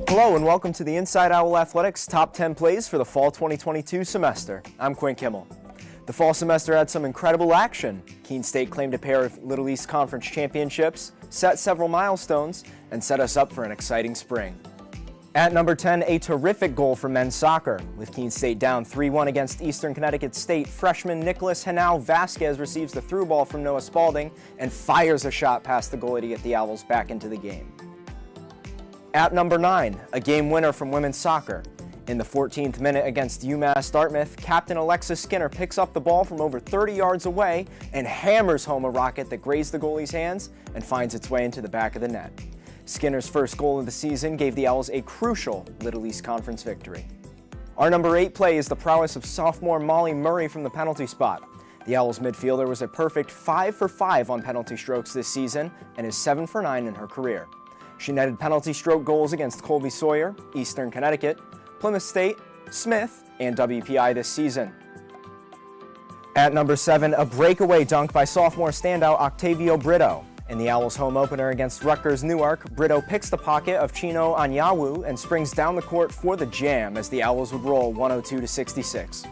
Hello and welcome to the Inside Owl Athletics Top 10 Plays for the Fall 2022 semester. I'm Quinn Kimmel. The fall semester had some incredible action. Keene State claimed a pair of Little East Conference championships, set several milestones, and set us up for an exciting spring. At number 10, a terrific goal for men's soccer. With Keene State down 3-1 against Eastern Connecticut State, freshman Nicholas Henao Vasquez receives the through ball from Noah Spalding and fires a shot past the goalie to get the Owls back into the game. At number 9, a game winner from women's soccer. In the 14th minute against UMass Dartmouth, captain Alexa Skinner picks up the ball from over 30 yards away and hammers home a rocket that grazed the goalie's hands and finds its way into the back of the net. Skinner's first goal of the season gave the Owls a crucial Little East Conference victory. Our number 8 play is the prowess of sophomore Molly Murray from the penalty spot. The Owls midfielder was a perfect 5 for 5 on penalty strokes this season and is 7 for 9 in her career. She netted penalty stroke goals against Colby Sawyer, Eastern Connecticut, Plymouth State, Smith, and WPI this season. At number 7, a breakaway dunk by sophomore standout Octavio Brito. In the Owls' home opener against Rutgers Newark, Brito picks the pocket of Chino Anyawu and springs down the court for the jam as the Owls would roll 102-66.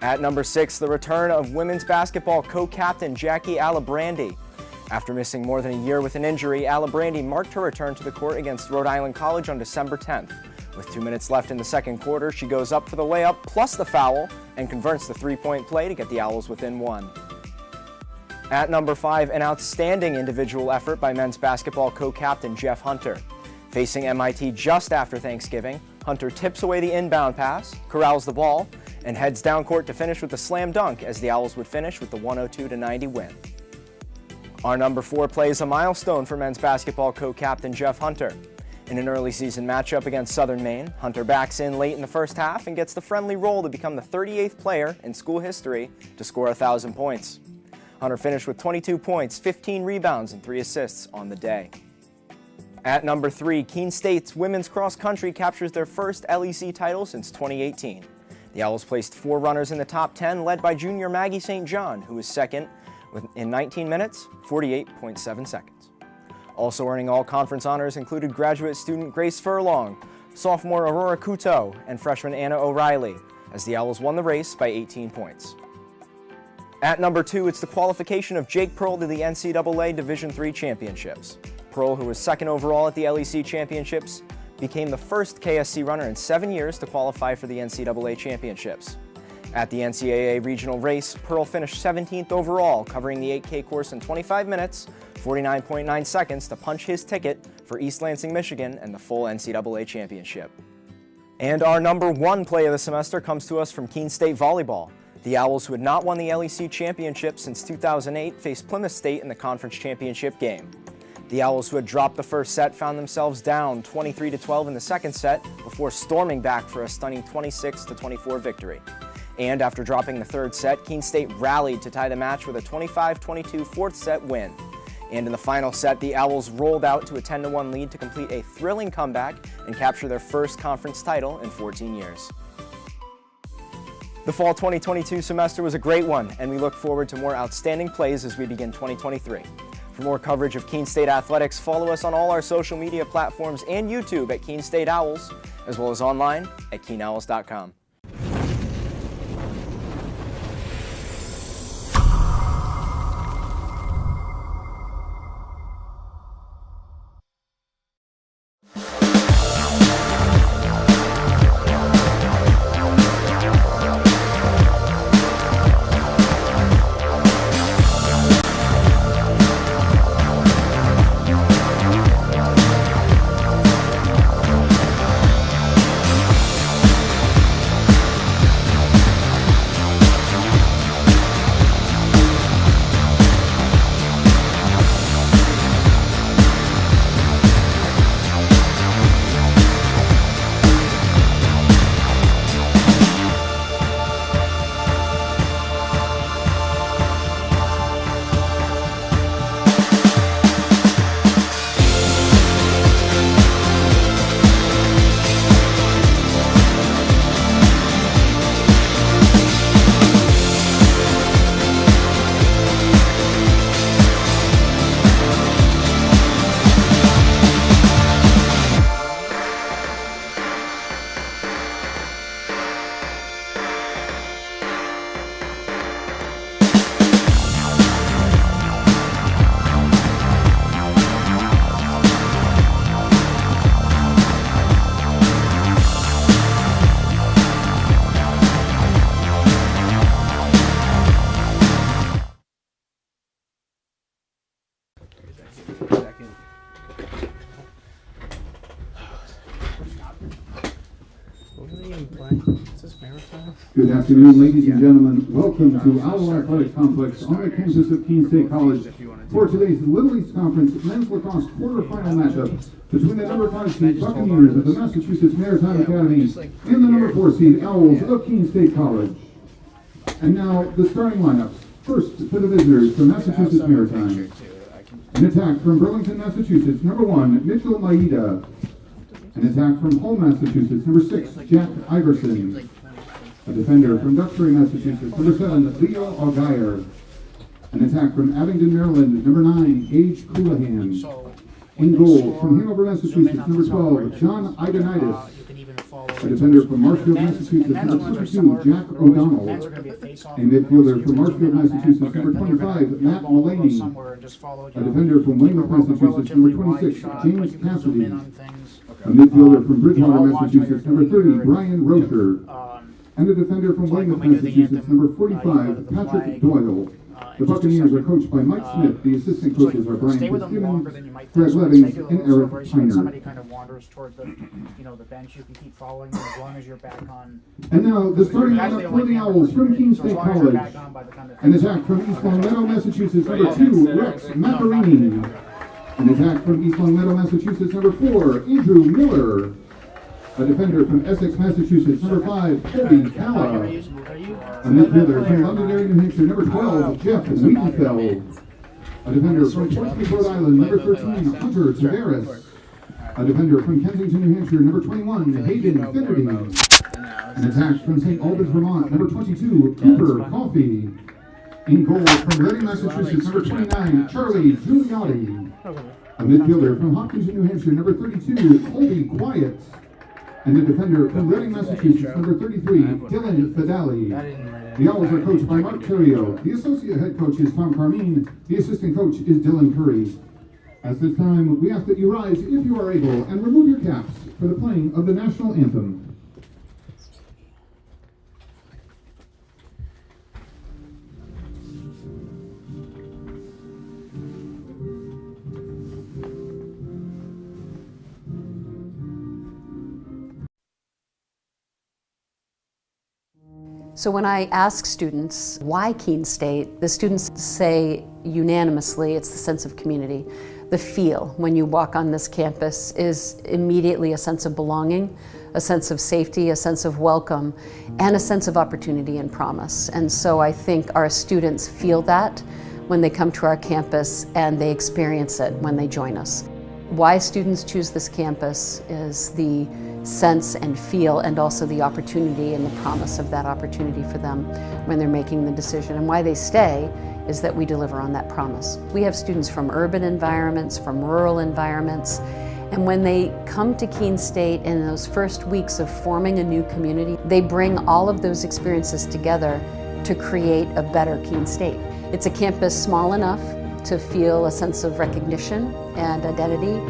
At number 6, the return of women's basketball co-captain Jackie Alibrandi. After missing more than a year with an injury, Alibrandi marked her return to the court against Rhode Island College on December 10th. With 2 minutes left in the second quarter, she goes up for the layup plus the foul and converts the three-point play to get the Owls within 1. At number 5, an outstanding individual effort by men's basketball co-captain Jeff Hunter. Facing MIT just after Thanksgiving, Hunter tips away the inbound pass, corrals the ball, and heads down court to finish with a slam dunk as the Owls would finish with the 102-90 win. Our number 4 play is a milestone for men's basketball co-captain Jeff Hunter. In an early season matchup against Southern Maine, Hunter backs in late in the first half and gets the friendly roll to become the 38th player in school history to score 1,000 points. Hunter finished with 22 points, 15 rebounds, and 3 assists on the day. At number 3, Keene State's women's cross country captures their first LEC title since 2018. The Owls placed 4 runners in the top 10, led by junior Maggie St. John, who was second in 19 minutes, 48.7 seconds. Also earning all conference honors included graduate student Grace Furlong, sophomore Aurora Couto, and freshman Anna O'Reilly, as the Owls won the race by 18 points. At number 2, it's the qualification of Jake Pearl to the NCAA Division III Championships. Pearl, who was second overall at the LEC Championships, became the first KSC runner in 7 years to qualify for the NCAA Championships. At the NCAA regional race, Pearl finished 17th overall, covering the 8K course in 25 minutes, 49.9 seconds to punch his ticket for East Lansing, Michigan and the full NCAA championship. And our number 1 play of the semester comes to us from Keene State volleyball. The Owls, who had not won the LEC championship since 2008, faced Plymouth State in the conference championship game. The Owls, who had dropped the first set, found themselves down 23-12 in the second set before storming back for a stunning 26-24 victory. And after dropping the third set, Keene State rallied to tie the match with a 25-22 fourth set win. And in the final set, the Owls rolled out to a 10-1 lead to complete a thrilling comeback and capture their first conference title in 14 years. The fall 2022 semester was a great one, and we look forward to more outstanding plays as we begin 2023. For more coverage of Keene State athletics, follow us on all our social media platforms and YouTube at Keene State Owls, as well as online at KeeneOwls.com. Second. What are they even playing? Is this Maritime? Good afternoon, ladies and gentlemen. Welcome to Owl Athletic Complex on the campus of Keene State College for today's Little East Conference Men's Lacrosse quarterfinal matchup between the number 5 seed Buccaneers of the Massachusetts Maritime Academy and the number 4 seed Owls of Keene State College. And now the starting lineups. First for the visitors from Massachusetts Maritime. An attack from Burlington, Massachusetts, number 1, Mitchell Maeda. An attack from Hull, Massachusetts, number 6, Jack Iverson. A defender from Duxbury, Massachusetts, number 7, Leo Algier. An attack from Abingdon, Maryland, number 9, Gage Coulahan. In goal from Hanover, Massachusetts, number 12, John Idonitis. A defender from Marshfield, Massachusetts, number 22, Jack O'Donnell. A midfielder from Marshfield, Massachusetts, number 25, Matt Mullaney. A defender from Weymouth, Massachusetts, number 26, James Cassidy. A midfielder from Bridgewater, Massachusetts, number 30, Brian Rocher. And a defender from Weymouth, Massachusetts, number 45, Patrick Doyle. The Buccaneers are coached by Mike Smith. The assistant coaches are Brian Fitzgibbon, Greg Levings, and Eric Piner. Somebody kind of wanders toward the, the bench. You can keep following them as long as you're back on. And now the starting lineup for the Owls from Keene State College. An attack from East Long Meadow, Massachusetts, number 2, Rex Macarini. An attack from East Long Meadow, Massachusetts, number 4, Andrew Miller. A defender from Essex, Massachusetts, number 5, Colby Calla. A midfielder from Londonderry, New Hampshire, number 12, Jeff Wiedenfeld. A defender from Portsmouth, Rhode Island, number 13, Hunter Tavares. A defender from Kensington, New Hampshire, number 21, Hayden Finnerty. An attack from St. Albans, Vermont, number 22, Cooper Coffey. In goal from Reading, Massachusetts, number 29, Charlie Giuliotti. A midfielder from Hopkinton, New Hampshire, number 32, Colby Quiet. And the defender from Reading, Massachusetts, number 33, Dylan Fidali. The Owls are coached by Mark Terrio. The associate head coach is Tom Carmine. The assistant coach is Dylan Curry. At this time, we ask that you rise, if you are able, and remove your caps for the playing of the national anthem. So when I ask students, why Keene State, the students say unanimously it's the sense of community. The feel when you walk on this campus is immediately a sense of belonging, a sense of safety, a sense of welcome, and a sense of opportunity and promise. And so I think our students feel that when they come to our campus, and they experience it when they join us. Why students choose this campus is the sense and feel, and also the opportunity and the promise of that opportunity for them when they're making the decision. And why they stay is that we deliver on that promise. We have students from urban environments, from rural environments, and when they come to Keene State in those first weeks of forming a new community, they bring all of those experiences together to create a better Keene State. It's a campus small enough to feel a sense of recognition and identity,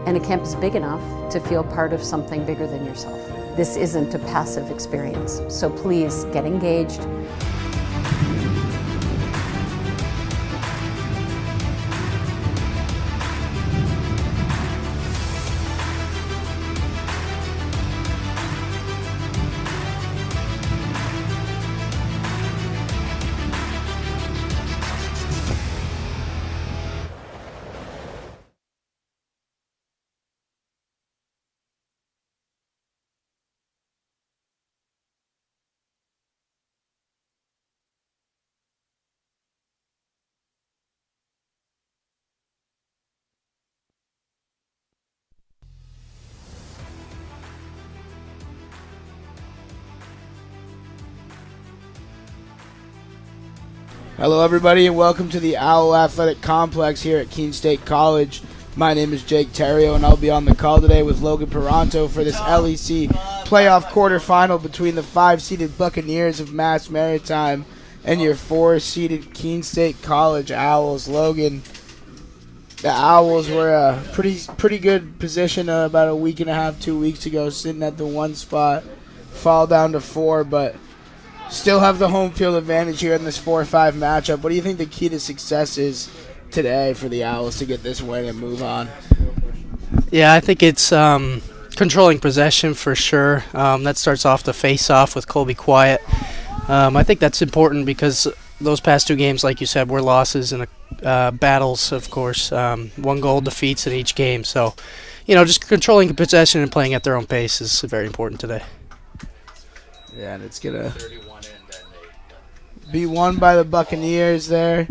and a campus big enough to feel part of something bigger than yourself. This isn't a passive experience, so please get engaged. Hello everybody and welcome to the Owl Athletic Complex here at Keene State College. My name is Jake Terrio and I'll be on the call today with Logan Peranto for this LEC playoff quarterfinal between the 5-seeded Buccaneers of Mass Maritime and your 4-seeded Keene State College Owls. Logan, the Owls were a pretty good position about a week and a half, 2 weeks ago, sitting at the 1 spot, fall down to 4, but still have the home field advantage here in this 4-5 matchup. What do you think the key to success is today for the Owls to get this win and move on? Yeah, I think it's controlling possession for sure. That starts off the face-off with Colby Quiet. I think that's important because those past 2 games, like you said, were losses and battles, of course. 1 goal defeats in each game. So, just controlling possession and playing at their own pace is very important today. Yeah, and it's going to be won by the Buccaneers there.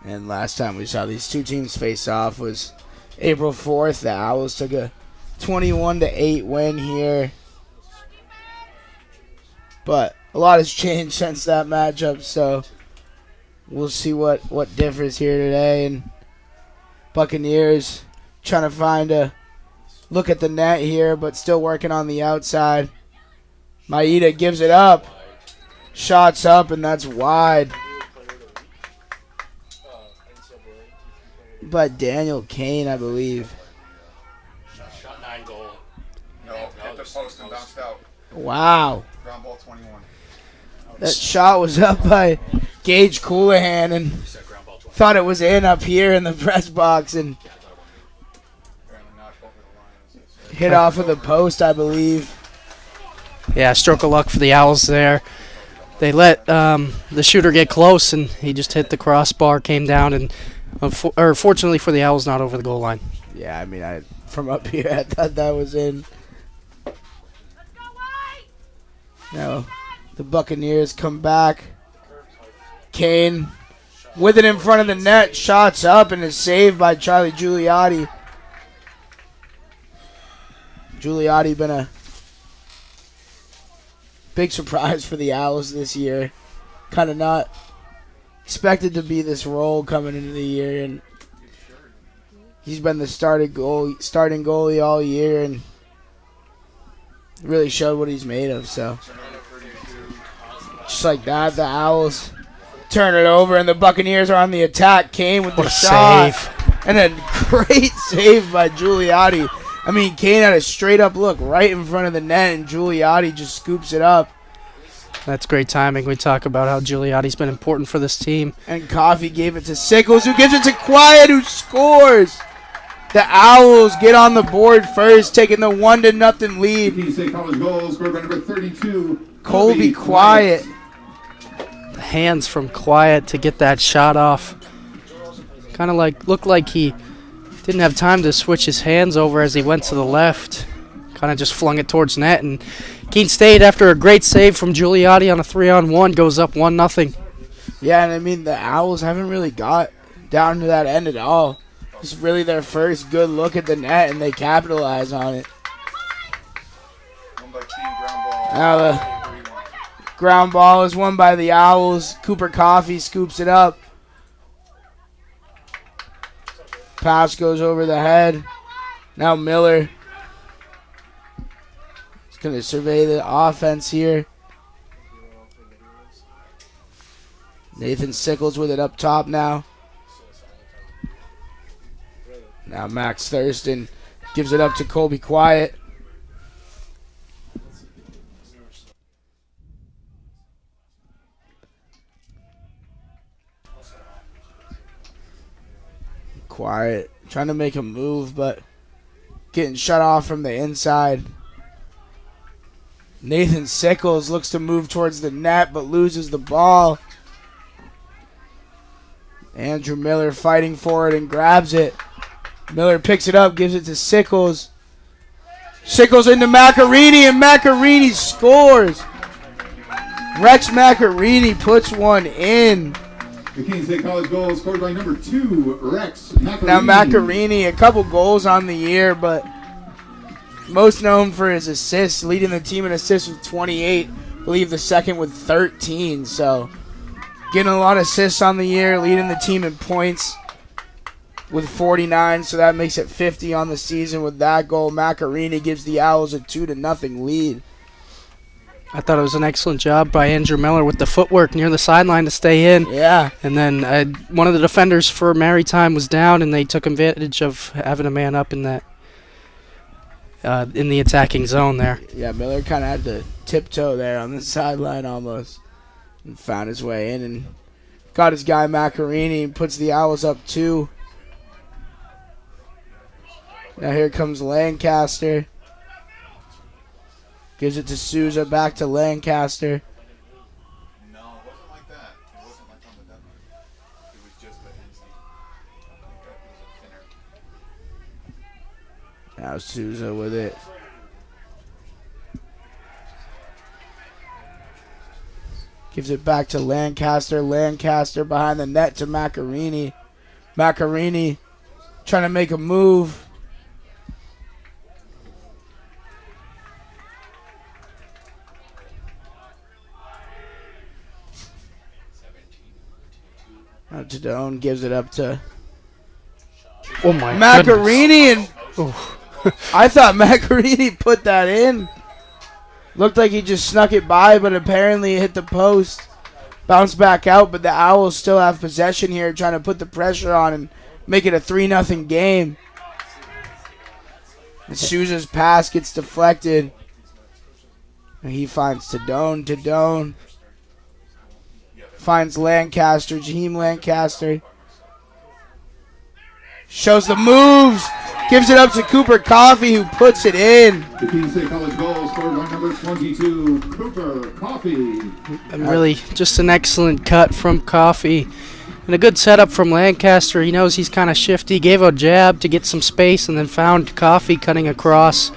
And last time we saw these 2 teams face off was April 4th. The Owls took a 21-8 win here. But a lot has changed since that matchup, so we'll see what differs here today. And Buccaneers trying to find a look at the net here, but still working on the outside. Maeda gives it up. Shots up, and that's wide. By Daniel Keene, I believe. Shot 9 goal. No, hit the post and bounced out. Wow. Ground ball 21. That shot was up by Gage Coulahan and thought it was in up here in the press box and hit off of the post, I believe. Yeah, stroke of luck for the Owls there. They let the shooter get close, and he just hit the crossbar, came down, and fortunately for the Owls, not over the goal line. Yeah, I mean, from up here, I thought that was in. Now, the Buccaneers come back. Keene with it in front of the net, shots up, and is saved by Charlie Giuliotti. Giuliotti been a big surprise for the Owls this year. Kind of not expected to be this role coming into the year, and he's been the starting goalie all year, and really showed what he's made of. So just like that, the Owls turn it over, and the Buccaneers are on the attack. Keene with the shot, and a great save by Giuliotti. I mean, Keene had a straight-up look right in front of the net, and Giuliotti just scoops it up. That's great timing. We talk about how Giuliotti's been important for this team. And Coffey gave it to Sickles, who gives it to Quiet, who scores. The Owls get on the board first, taking the 1-0 lead. Keene State College goal scored by number 32, Colby Quiet. The hands from Quiet to get that shot off. Kind of looked like he didn't have time to switch his hands over as he went to the left. Kind of just flung it towards net, and Keene State, after a great save from Giuliotti on a 3-on-1, goes up 1-0. Yeah, and I mean, the Owls haven't really got down to that end at all. It's really their first good look at the net, and they capitalize on it. Now the ground ball is won by the Owls. Cooper Coffey scoops it up. Pass goes over the head. Now Miller is going to survey the offense here. Nathan Sickles with it up top now. Now Max Thurston gives it up to Colby Quiet. Quiet, trying to make a move, but getting shut off from the inside. Nathan Sickles looks to move towards the net, but loses the ball. Andrew Miller fighting for it and grabs it. Miller picks it up, gives it to Sickles. Sickles into Macarini, and Macarini scores. Rex Macarini puts one in. The Keene State College goal scored by number 2, Rex Macarini. Now Macarini, a couple goals on the year, but most known for his assists, leading the team in assists with 28. I believe the second with 13. So getting a lot of assists on the year, leading the team in points with 49. So that makes it 50 on the season with that goal. Macarini gives the Owls a 2-0 lead. I thought it was an excellent job by Andrew Miller with the footwork near the sideline to stay in. Yeah. And then one of the defenders for Maritime was down, and they took advantage of having a man up in that in the attacking zone there. Yeah, Miller kind of had to tiptoe there on the sideline almost and found his way in and got his guy Macarini and puts the Owls up 2. Now here comes Lancaster. Gives it to Souza, back to Lancaster. No, it wasn't like that. It wasn't like on the deadline. It was just the NC. I think that was a thinner. Now Souza with it. Gives it back to Lancaster. Lancaster behind the net to Macarini. Macarini trying to make a move. Now Tadone gives it up to Oh, my Macarini, and I thought Macarini put that in. Looked like he just snuck it by, but apparently it hit the post. Bounced back out, but the Owls still have possession here, trying to put the pressure on and make it a 3-0 game. And Souza's pass gets deflected. And he finds Tadone. Tadone finds Lancaster, Jaheim Lancaster. Shows the moves. Gives it up to Cooper Coffey, who puts it in. The Keene State College goal scored by number 22, Cooper Coffey. And really just an excellent cut from Coffey. And a good setup from Lancaster. He knows he's kind of shifty. Gave a jab to get some space and then found Coffey cutting across.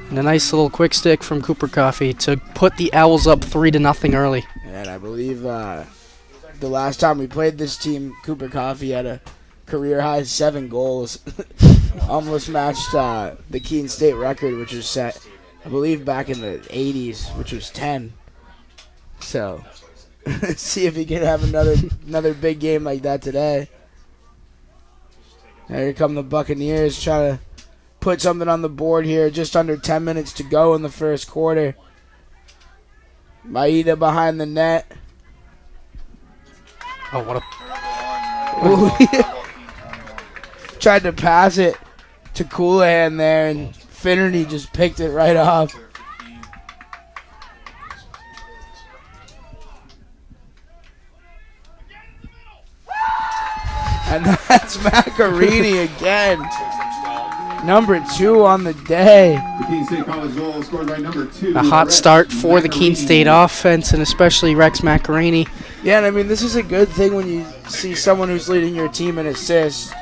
And a nice little quick stick from Cooper Coffey to put the Owls up 3-0 early. And I believe the last time we played this team, Cooper Coffey had a career-high 7 goals. Almost matched the Keene State record, which was set, I believe, back in the 80s, which was 10. So, see if he can have another big game like that today. Now here come the Buccaneers trying to put something on the board here. Just under 10 minutes to go in the first quarter. Maeda behind the net. Oh, what a... Tried to pass it to Coolahan there, and Finnerty just picked it right off. And that's Macarini again. Number 2 on the day. The Keene State College goal scored by number 2. A hot start for the Keene State offense, and especially Rex Macarini. Yeah, and I mean, this is a good thing when you see someone who's leading your team in assists.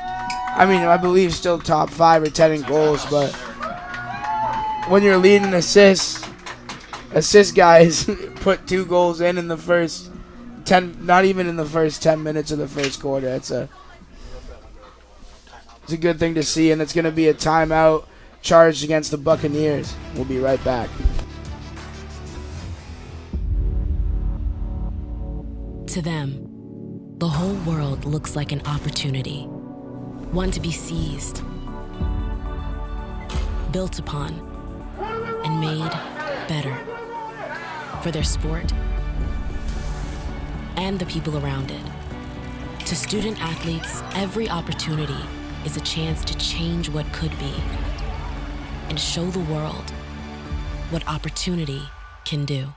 I mean, I believe still top 5 or 10 in goals, but when you're leading assist guys put 2 goals in the first 10, not even in the first 10 minutes of the first quarter. It's a good thing to see, and it's going to be a timeout charged against the Buccaneers. We'll be right back. To them, the whole world looks like an opportunity, one to be seized, built upon, and made better for their sport and the people around it. To student athletes, every opportunity is a chance to change what could be and show the world what opportunity can do.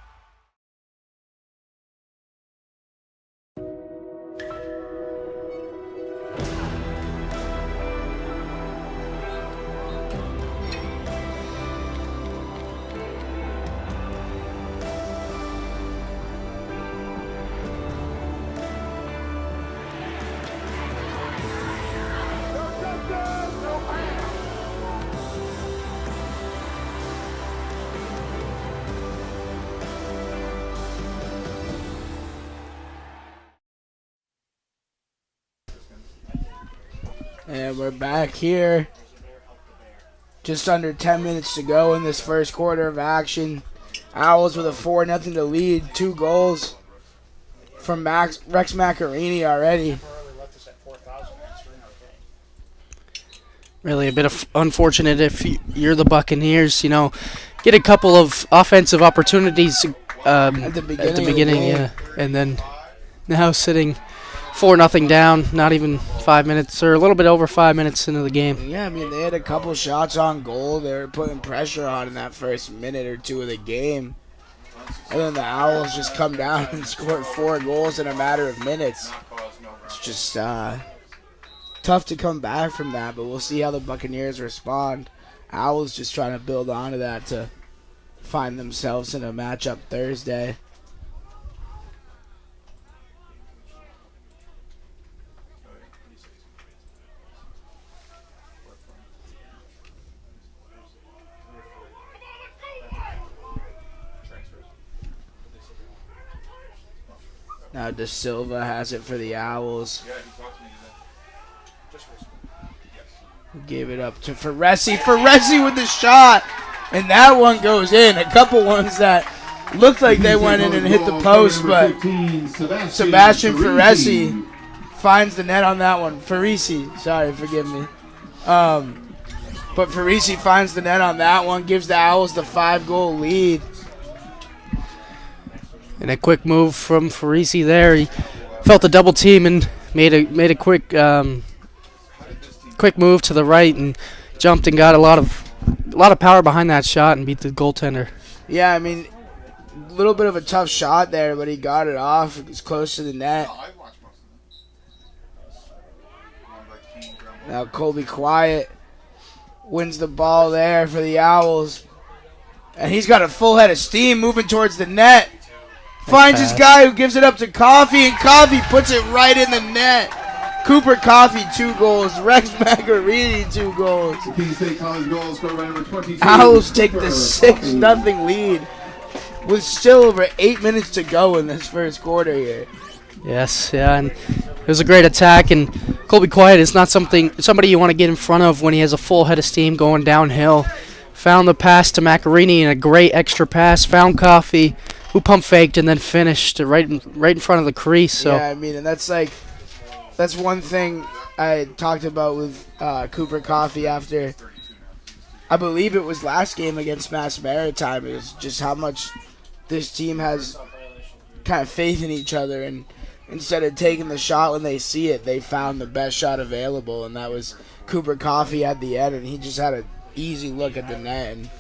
And we're back here. Just under 10 minutes to go in this first quarter of action. Owls with a 4-0 to lead. 2 goals from Rex Macarini already. Really a bit of unfortunate if you're the Buccaneers, get a couple of offensive opportunities At the beginning of the game. yeah. And then now sitting 4-0 down, not even 5 minutes, or a little bit over 5 minutes into the game. Yeah, I mean, they had a couple shots on goal. They were putting pressure on in that first minute or two of the game. And then the Owls just come down and scored 4 goals in a matter of minutes. It's just tough to come back from that, but we'll see how the Buccaneers respond. Owls just trying to build onto that to find themselves in a matchup Thursday. Now De Silva has it for the Owls. Gave it up to Ferresi. Ferresi with the shot. And that one goes in. A couple ones that looked like they went in and hit the post, but Sebastian Ferresi finds the net on that one. Ferresi, sorry, forgive me. But Ferresi finds the net on that one, gives the Owls the 5-goal lead. And a quick move from Ferresi there. He felt the double team and made a quick move to the right and jumped and got a lot of power behind that shot and beat the goaltender. Yeah, I mean, a little bit of a tough shot there, but he got it off. It was close to the net. Now Colby Quiet wins the ball there for the Owls. And he's got a full head of steam moving towards the net. Finds his guy who gives it up to Coffey, and Coffey puts it right in the net. Cooper Coffey, 2 goals. Rex Macarini, 2 goals. Keene State College goal scored by number 22. Owls take the 6-0 lead with still over 8 minutes to go in this first quarter here. Yes, yeah, and it was a great attack, and Colby Quiet is not somebody you want to get in front of when he has a full head of steam going downhill. Found the pass to Macarini and a great extra pass. Found Coffey, who pump faked and then finished right in front of the crease. So yeah, I mean, and that's one thing I talked about with Cooper Coffey after, I believe it was last game against Maritime. It was just how much this team has kind of faith in each other, and instead of taking the shot when they see it, they found the best shot available, and that was Cooper Coffey at the end, and he just had an easy look at the net, and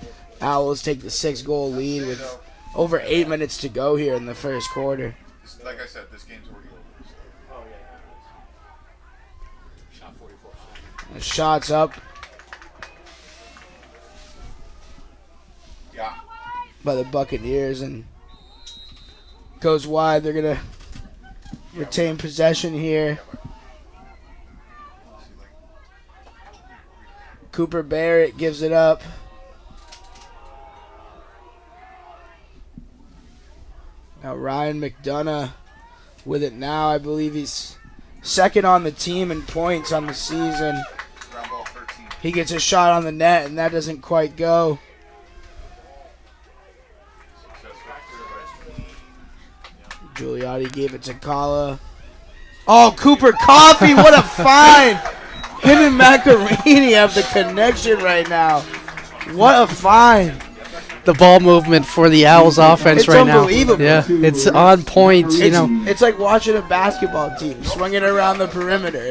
Owls take the 6-goal lead with over 8 minutes to go here in the first quarter. Like I said, this game's already over. Shot 44. The shot's up by the Buccaneers and goes wide. They're going to retain possession here. Cooper Barrett gives it up. Now Ryan McDonough with it now. I believe he's second on the team in points on the season. He gets a shot on the net, and that doesn't quite go. Giuliotti gave it to Kala. Oh, Cooper Coffey, what a find! Him and Macarini have the connection right now. What a find! the ball movement for the Owls offense right now. It's unbelievable. Yeah, it's on point. It's like watching a basketball team swinging around the perimeter.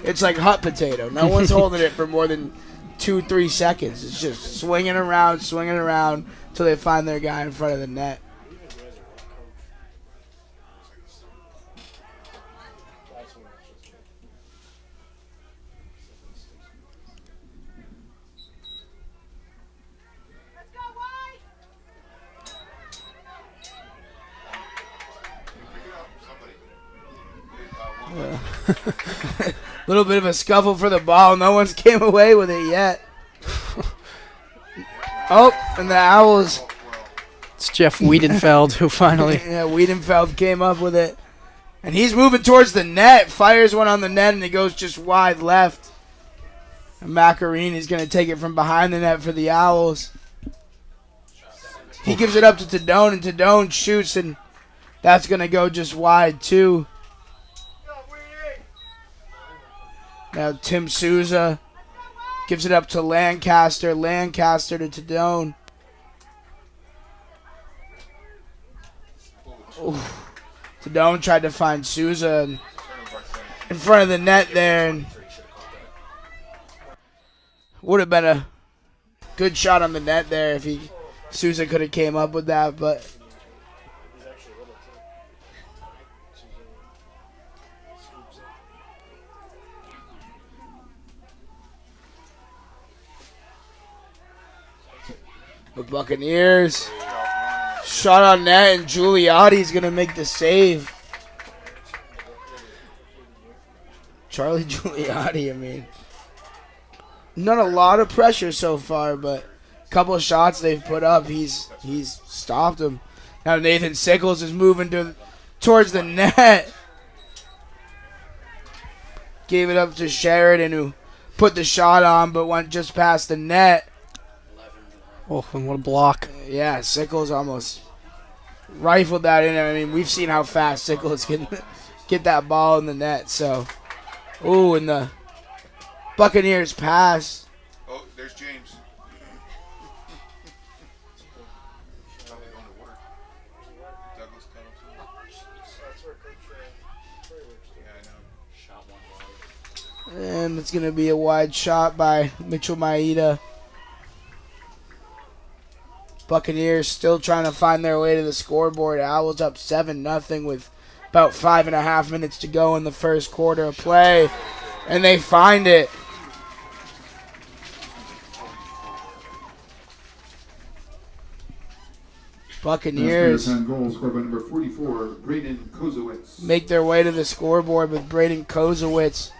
It's like hot potato. No one's holding it for more than 2-3 seconds. It's just swinging around till they find their guy in front of the net. A little bit of a scuffle for the ball. No one's came away with it yet. Oh, and the Owls. It's Jeff Wiedenfeld who finally. Yeah, Wiedenfeld came up with it. And he's moving towards the net. Fires one on the net, and it goes just wide left. And Macarini's going to take it from behind the net for the Owls. He gives it up to Tadone, and Tadone shoots, and that's going to go just wide, too. Now Tim Souza gives it up to Lancaster. Lancaster to Tadone. Tadone tried to find Souza in front of the net there, and would have been a good shot on the net there if Souza could have came up with that, but the Buccaneers shot on net, and Giuliotti's gonna make the save. Charlie Giuliotti, I mean, not a lot of pressure so far, but a couple of shots they've put up, he's stopped them. Now Nathan Sickles is moving towards the net. Gave it up to Sheridan, who put the shot on, but went just past the net. Oh, and what a block. Yeah, Sickles almost rifled that in. I mean, we've seen how fast Sickles can get that ball in the net. So, ooh, and the Buccaneers pass. Oh, there's James. Probably going to work. Douglas And it's going to be a wide shot by Mitchell Maeda. Buccaneers still trying to find their way to the scoreboard. Owls up 7-0 with about 5.5 minutes to go in the first quarter of play. And they find it. Buccaneers goal scored by number 44, Braden Kozowitz. make their way to the scoreboard with Braden Kozowitz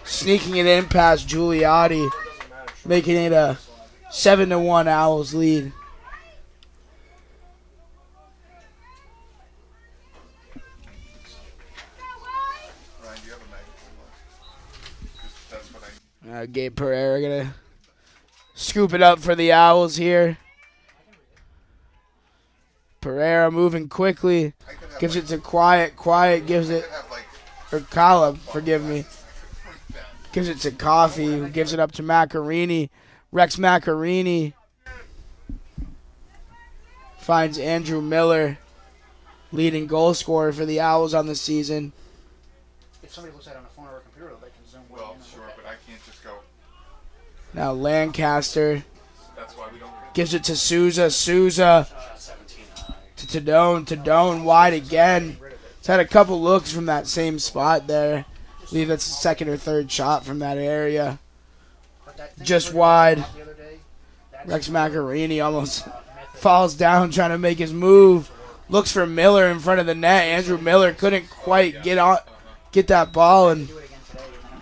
sneaking it in past Giuliotti, making it a 7-1 Owls lead. Ryan, do you have a magnifying glass? Gabe Pereira gonna scoop it up for the Owls here. Pereira moving quickly, gives it to Quiet. Quiet gives it, or Kala, forgive me. Gives it to Coffee, who gives it up to Macarini. Rex Macarini finds Andrew Miller, leading goal scorer for the Owls on the season. If somebody looks at it on a phone or a computer, they can zoom way Well, in. sure, but I can't just go. Now Lancaster That's why we don't. gives it to Souza. Souza to Tadone. Tadone wide again. He's had a couple looks from that same spot there. I believe that's the second or third shot from that area. Just wide. The other day, Rex Macarini almost falls down trying to make his move. Looks for Miller in front of the net. Andrew Miller couldn't quite get that ball, and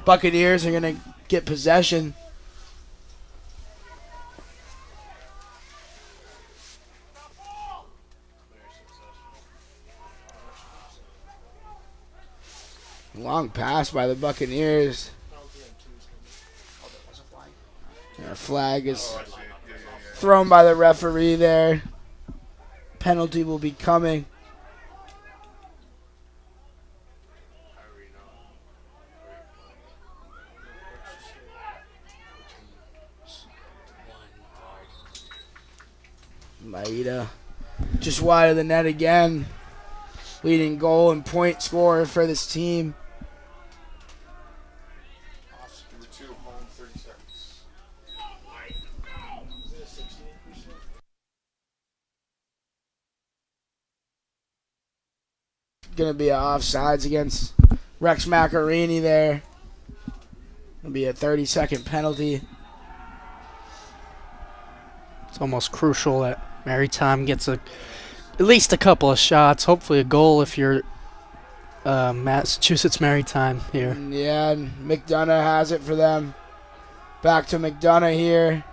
Buccaneers are going to get possession. Long pass by the Buccaneers. Our flag is thrown by the referee there. Penalty will be coming. Maeda just wide of the net again. Leading goal and point scorer for this team. Number 2, home 30 seconds. Going to be an offsides against Rex Macarini there. Going to be a 30-second penalty. It's almost crucial that Maritime gets at least a couple of shots, hopefully a goal if you're Massachusetts Maritime here. Yeah, and McDonough has it for them. Back to McDonough here.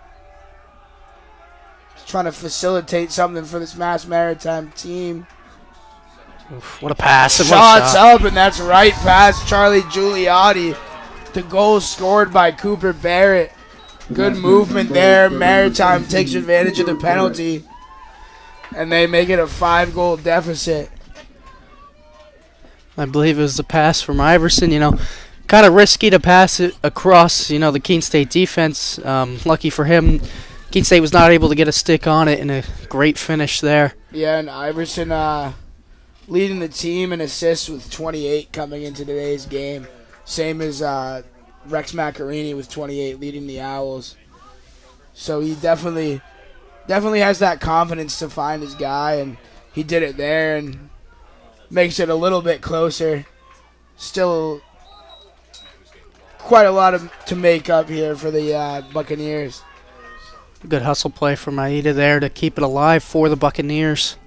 He's trying to facilitate something for this Mass Maritime team. Oof, what a pass. And what a Shots shot. up, and that's right past Charlie Giuliotti. The goal scored by Cooper Barrett. Good movement there. Maritime takes advantage of the penalty, and they make it a 5-goal deficit. I believe it was the pass from Iverson. Kind of risky to pass it across, the Keene State defense. Lucky for him, Keene State was not able to get a stick on it, and a great finish there. Yeah, and Iverson leading the team in assists with 28 coming into today's game. Same as Rex Macarini with 28 leading the Owls. So he definitely has that confidence to find his guy, and he did it there and makes it a little bit closer. Still quite a lot to make up here for the Buccaneers. Good hustle play from Maeda there to keep it alive for the Buccaneers.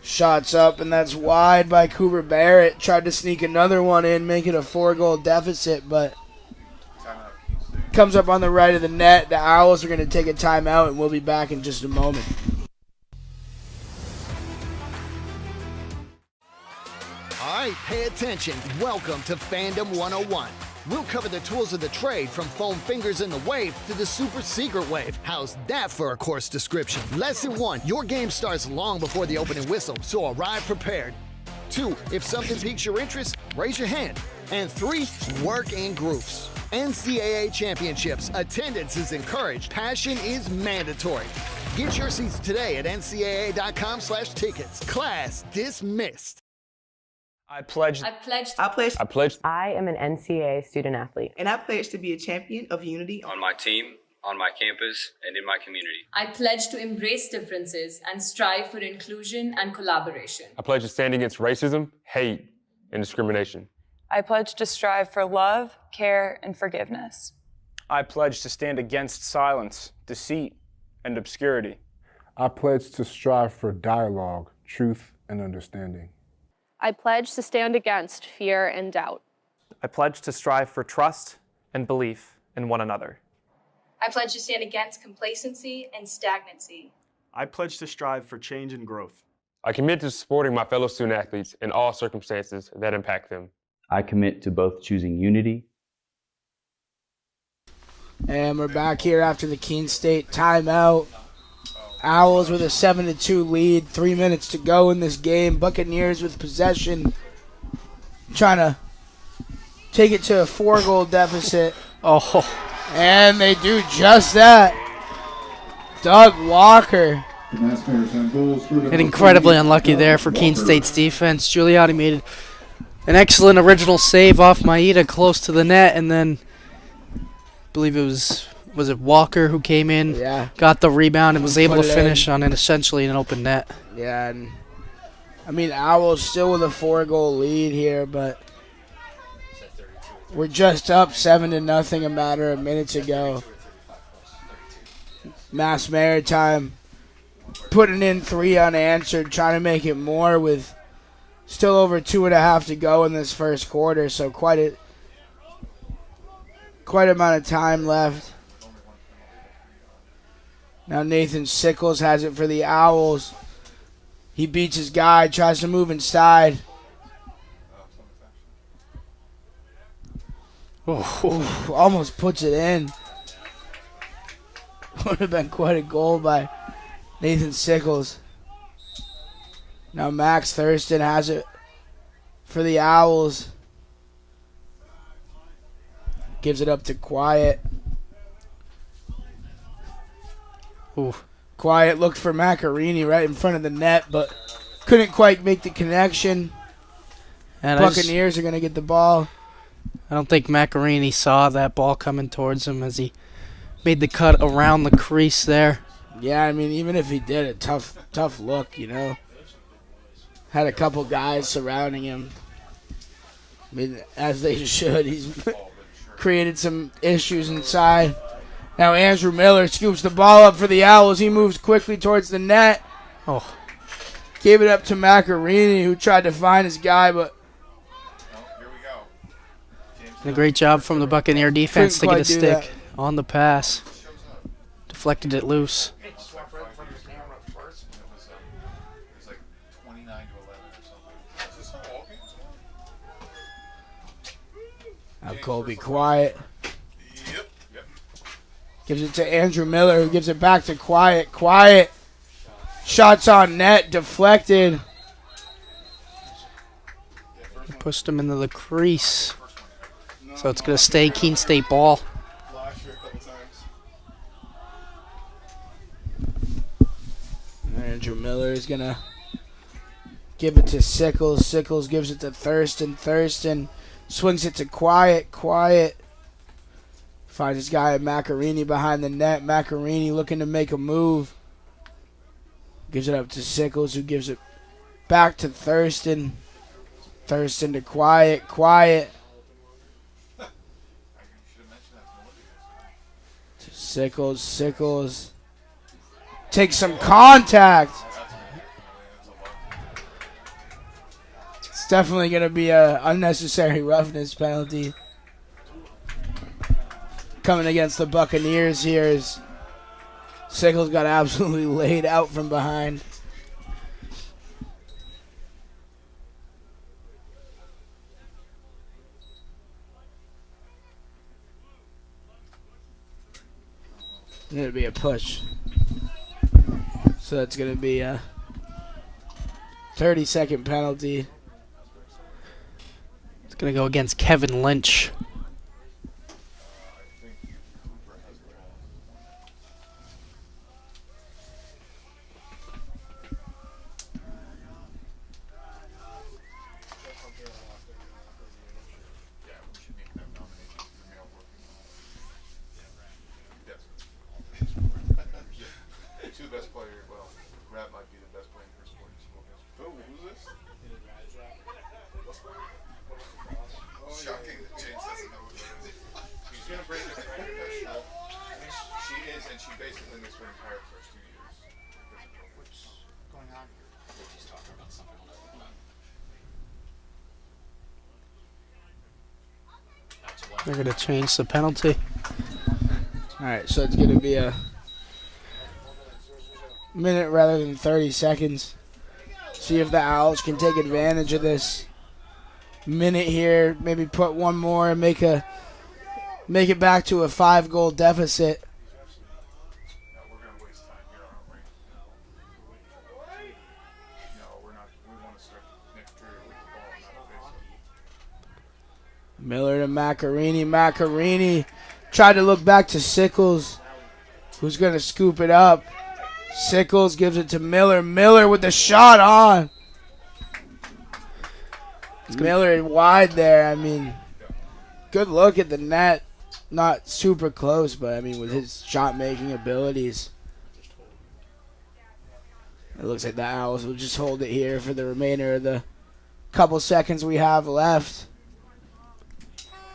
Shots up, and that's wide by Cooper Barrett. Tried to sneak another one in, make it a 4-goal deficit, but comes up on the right of the net. The Owls are going to take a timeout, and we'll be back in just a moment. All right, pay attention. Welcome to Fandom 101. We'll cover the tools of the trade from foam fingers in the wave to the super secret wave. How's that for a course description? Lesson 1, your game starts long before the opening whistle, so arrive prepared. 2, if something piques your interest, raise your hand. And 3, work in groups. NCAA championships, attendance is encouraged, passion is mandatory. Get your seats today at ncaa.com/tickets. Class dismissed. I pledge. I pledge. I pledge I am an NCAA student athlete. And I pledge to be a champion of unity on my team, on my campus, and in my community. I pledge to embrace differences and strive for inclusion and collaboration. I pledge to stand against racism, hate, and discrimination. I pledge to strive for love, care, and forgiveness. I pledge to stand against silence, deceit, and obscurity. I pledge to strive for dialogue, truth, and understanding. I pledge to stand against fear and doubt. I pledge to strive for trust and belief in one another. I pledge to stand against complacency and stagnancy. I pledge to strive for change and growth. I commit to supporting my fellow student athletes in all circumstances that impact them. I commit to both choosing unity. And we're back here after the Keene State timeout. Owls with a 7-2 lead, 3 minutes to go in this game. Buccaneers with possession, trying to take it to a 4-goal deficit. Oh, and they do just that. Doug Walker. And incredibly unlucky there for Keene State's defense. Giuliotti made an excellent original save off Maeda close to the net, and then I believe it was it Walker who came in, got the rebound, and was able to finish on it essentially in an open net. Yeah, and I mean, Owls still with a 4-goal lead here, but we're just up 7-0 a matter of minutes ago. Maritime putting in 3 unanswered, trying to make it more with still over 2.5 to go in this first quarter, so quite amount of time left. Now Nathan Sickles has it for the Owls. He beats his guy, tries to move inside. Oh, almost puts it in. Would have been quite a goal by Nathan Sickles. Now Max Thurston has it for the Owls. Gives it up to Quiet. Ooh. Quiet looked for Macarini right in front of the net, but couldn't quite make the connection. And Buccaneers are going to get the ball. I don't think Macarini saw that ball coming towards him as he made the cut around the crease there. Yeah, I mean, even if he did, a tough look, you know. Had a couple guys surrounding him. I mean, as they should. He's created some issues inside. Now Andrew Miller scoops the ball up for the Owls. He moves quickly towards the net. Oh. Gave it up to Macarini, who tried to find his guy, but a great job from the Buccaneer defense to get a stick on the pass. Deflected it loose. Now Colby Quiet. Gives it to Andrew Miller, who gives it back to Quiet. Quiet Shots on net, deflected. Pushed him into the crease. So it's going to stay Keene State ball. Andrew Miller is going to give it to Sickles. Sickles gives it to Thurston. Thurston swings it to Quiet. Quiet finds his guy Macarini behind the net. Macarini looking to make a move. Gives it up to Sickles, who gives it back to Thurston. Thurston to Quiet. Quiet to Sickles. Sickles takes some contact. It's definitely going to be an unnecessary roughness penalty coming against the Buccaneers here, as Sickles got absolutely laid out from behind. It's going to be a push. So that's going to be a 30-second penalty. It's going to go against Kevin Lynch. They're going to change the penalty. All right, so it's going to be a minute rather than 30 seconds. See if the Owls can take advantage of this minute here. Maybe put one more and make it back to a 5-goal deficit. Miller to Macarini. Macarini tried to look back to Sickles, who's going to scoop it up. Sickles gives it to Miller. Miller with the shot on. Miller wide there. I mean, good look at the net. Not super close, but I mean, with his shot-making abilities. It looks like the Owls will just hold it here for the remainder of the couple seconds we have left.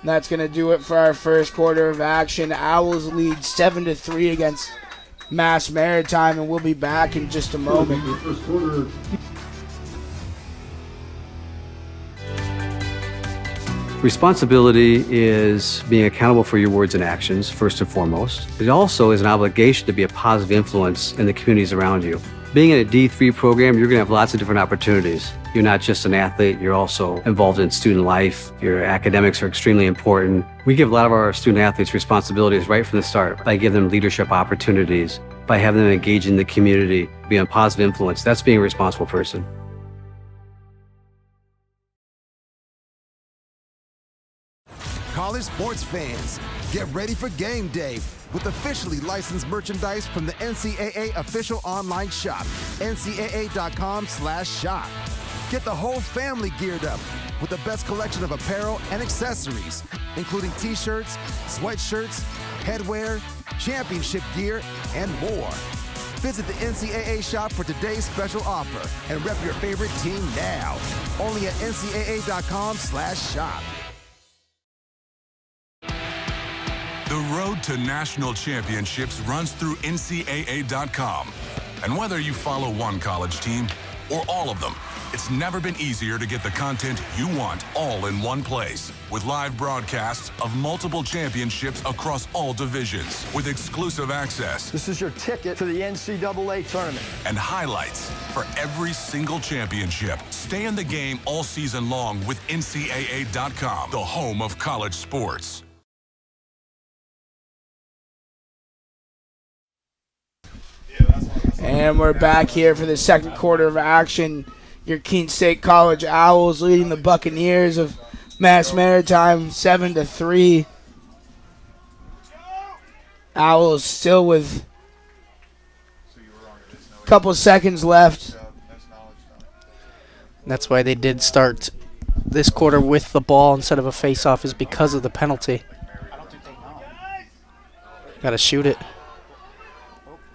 And that's going to do it for our first quarter of action. Owls lead 7-3 against Mass Maritime, and we'll be back in just a moment. Responsibility is being accountable for your words and actions, first and foremost. It also is an obligation to be a positive influence in the communities around you. Being in a D3 program, you're going to have lots of different opportunities. You're not just an athlete, you're also involved in student life. Your academics are extremely important. We give a lot of our student athletes responsibilities right from the start by giving them leadership opportunities, by having them engage in the community, be a positive influence. That's being a responsible person. College sports fans, get ready for game day with officially licensed merchandise from the NCAA official online shop, ncaa.com/shop. Get the whole family geared up with the best collection of apparel and accessories, including t-shirts, sweatshirts, headwear, championship gear, and more. Visit the NCAA shop for today's special offer and rep your favorite team now. Only at ncaa.com/shop. The road to national championships runs through NCAA.com. And whether you follow one college team or all of them, it's never been easier to get the content you want all in one place. With live broadcasts of multiple championships across all divisions, with exclusive access. This is your ticket to the NCAA tournament. And highlights for every single championship. Stay in the game all season long with NCAA.com, the home of college sports. And we're back here for the second quarter of action. Your Keene State College Owls leading the Buccaneers of Maritime 7-3. Owls still with a couple seconds left. That's why they did start this quarter with the ball instead of a face-off, is because of the penalty. Got to shoot it.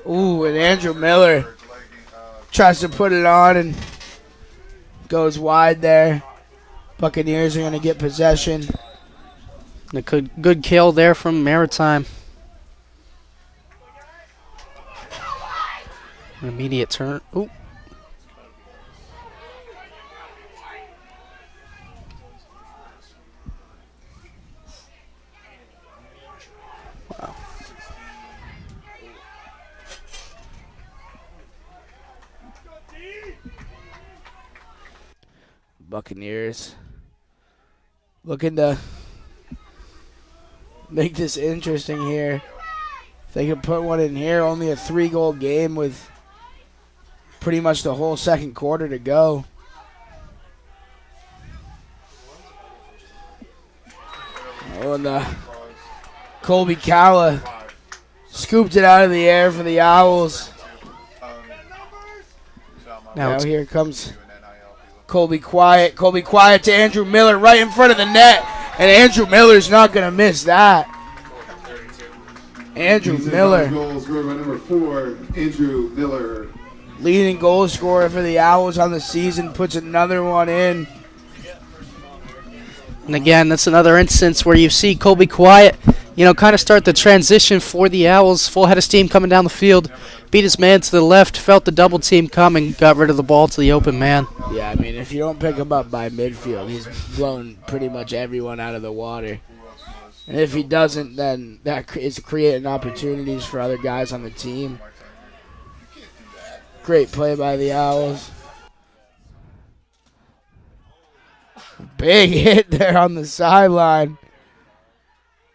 Ooh, and Andrew Miller tries to put it on and goes wide there. Buccaneers are going to get possession. And a good kill there from Maritime. An immediate turn. Ooh. Wow. Buccaneers looking to make this interesting here. If they can put one in here, only a 3-goal game with pretty much the whole second quarter to go. Oh, and Colby Calla scooped it out of the air for the Owls. Now here comes Colby Quiet. Colby Quiet to Andrew Miller right in front of the net. And Andrew Miller's not going to miss that. Andrew Miller. Goal scored by number 4, Andrew Miller. Leading goal scorer for the Owls on the season, puts another one in. And again, that's another instance where you see Colby Quiet, kind of start the transition for the Owls. Full head of steam coming down the field. Beat his man to the left, felt the double team coming, got rid of the ball to the open man. Yeah, I mean, if you don't pick him up by midfield, he's blown pretty much everyone out of the water. And if he doesn't, then that is creating opportunities for other guys on the team. Great play by the Owls. Big hit there on the sideline.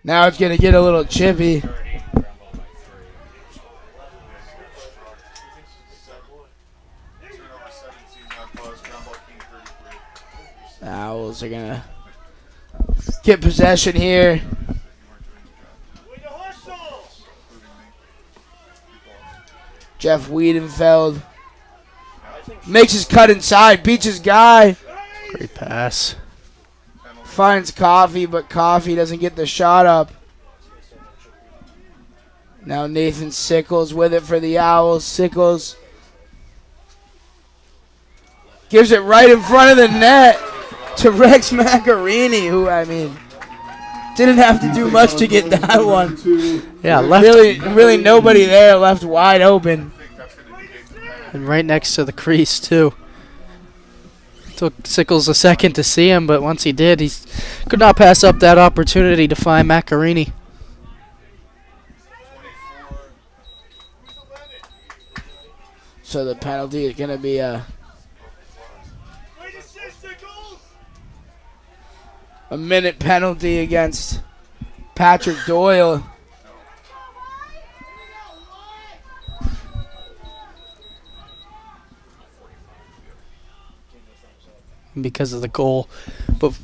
Now it's going to get a little chippy. The Owls are going to get possession here. Jeff Wiedenfeld makes his cut inside, beats his guy. Great pass. Finds Coffee, but Coffee doesn't get the shot up. Now Nathan Sickles with it for the Owls. Sickles gives it right in front of the net to Rex Macarini, who, didn't have to do much to get that one. Yeah, left. Really nobody there, left wide open. And right next to the crease, too. Took Sickles a second to see him, but once he did, he could not pass up that opportunity to find Macarini. So the penalty is going to be a minute penalty against Patrick Doyle. Because of the goal. But,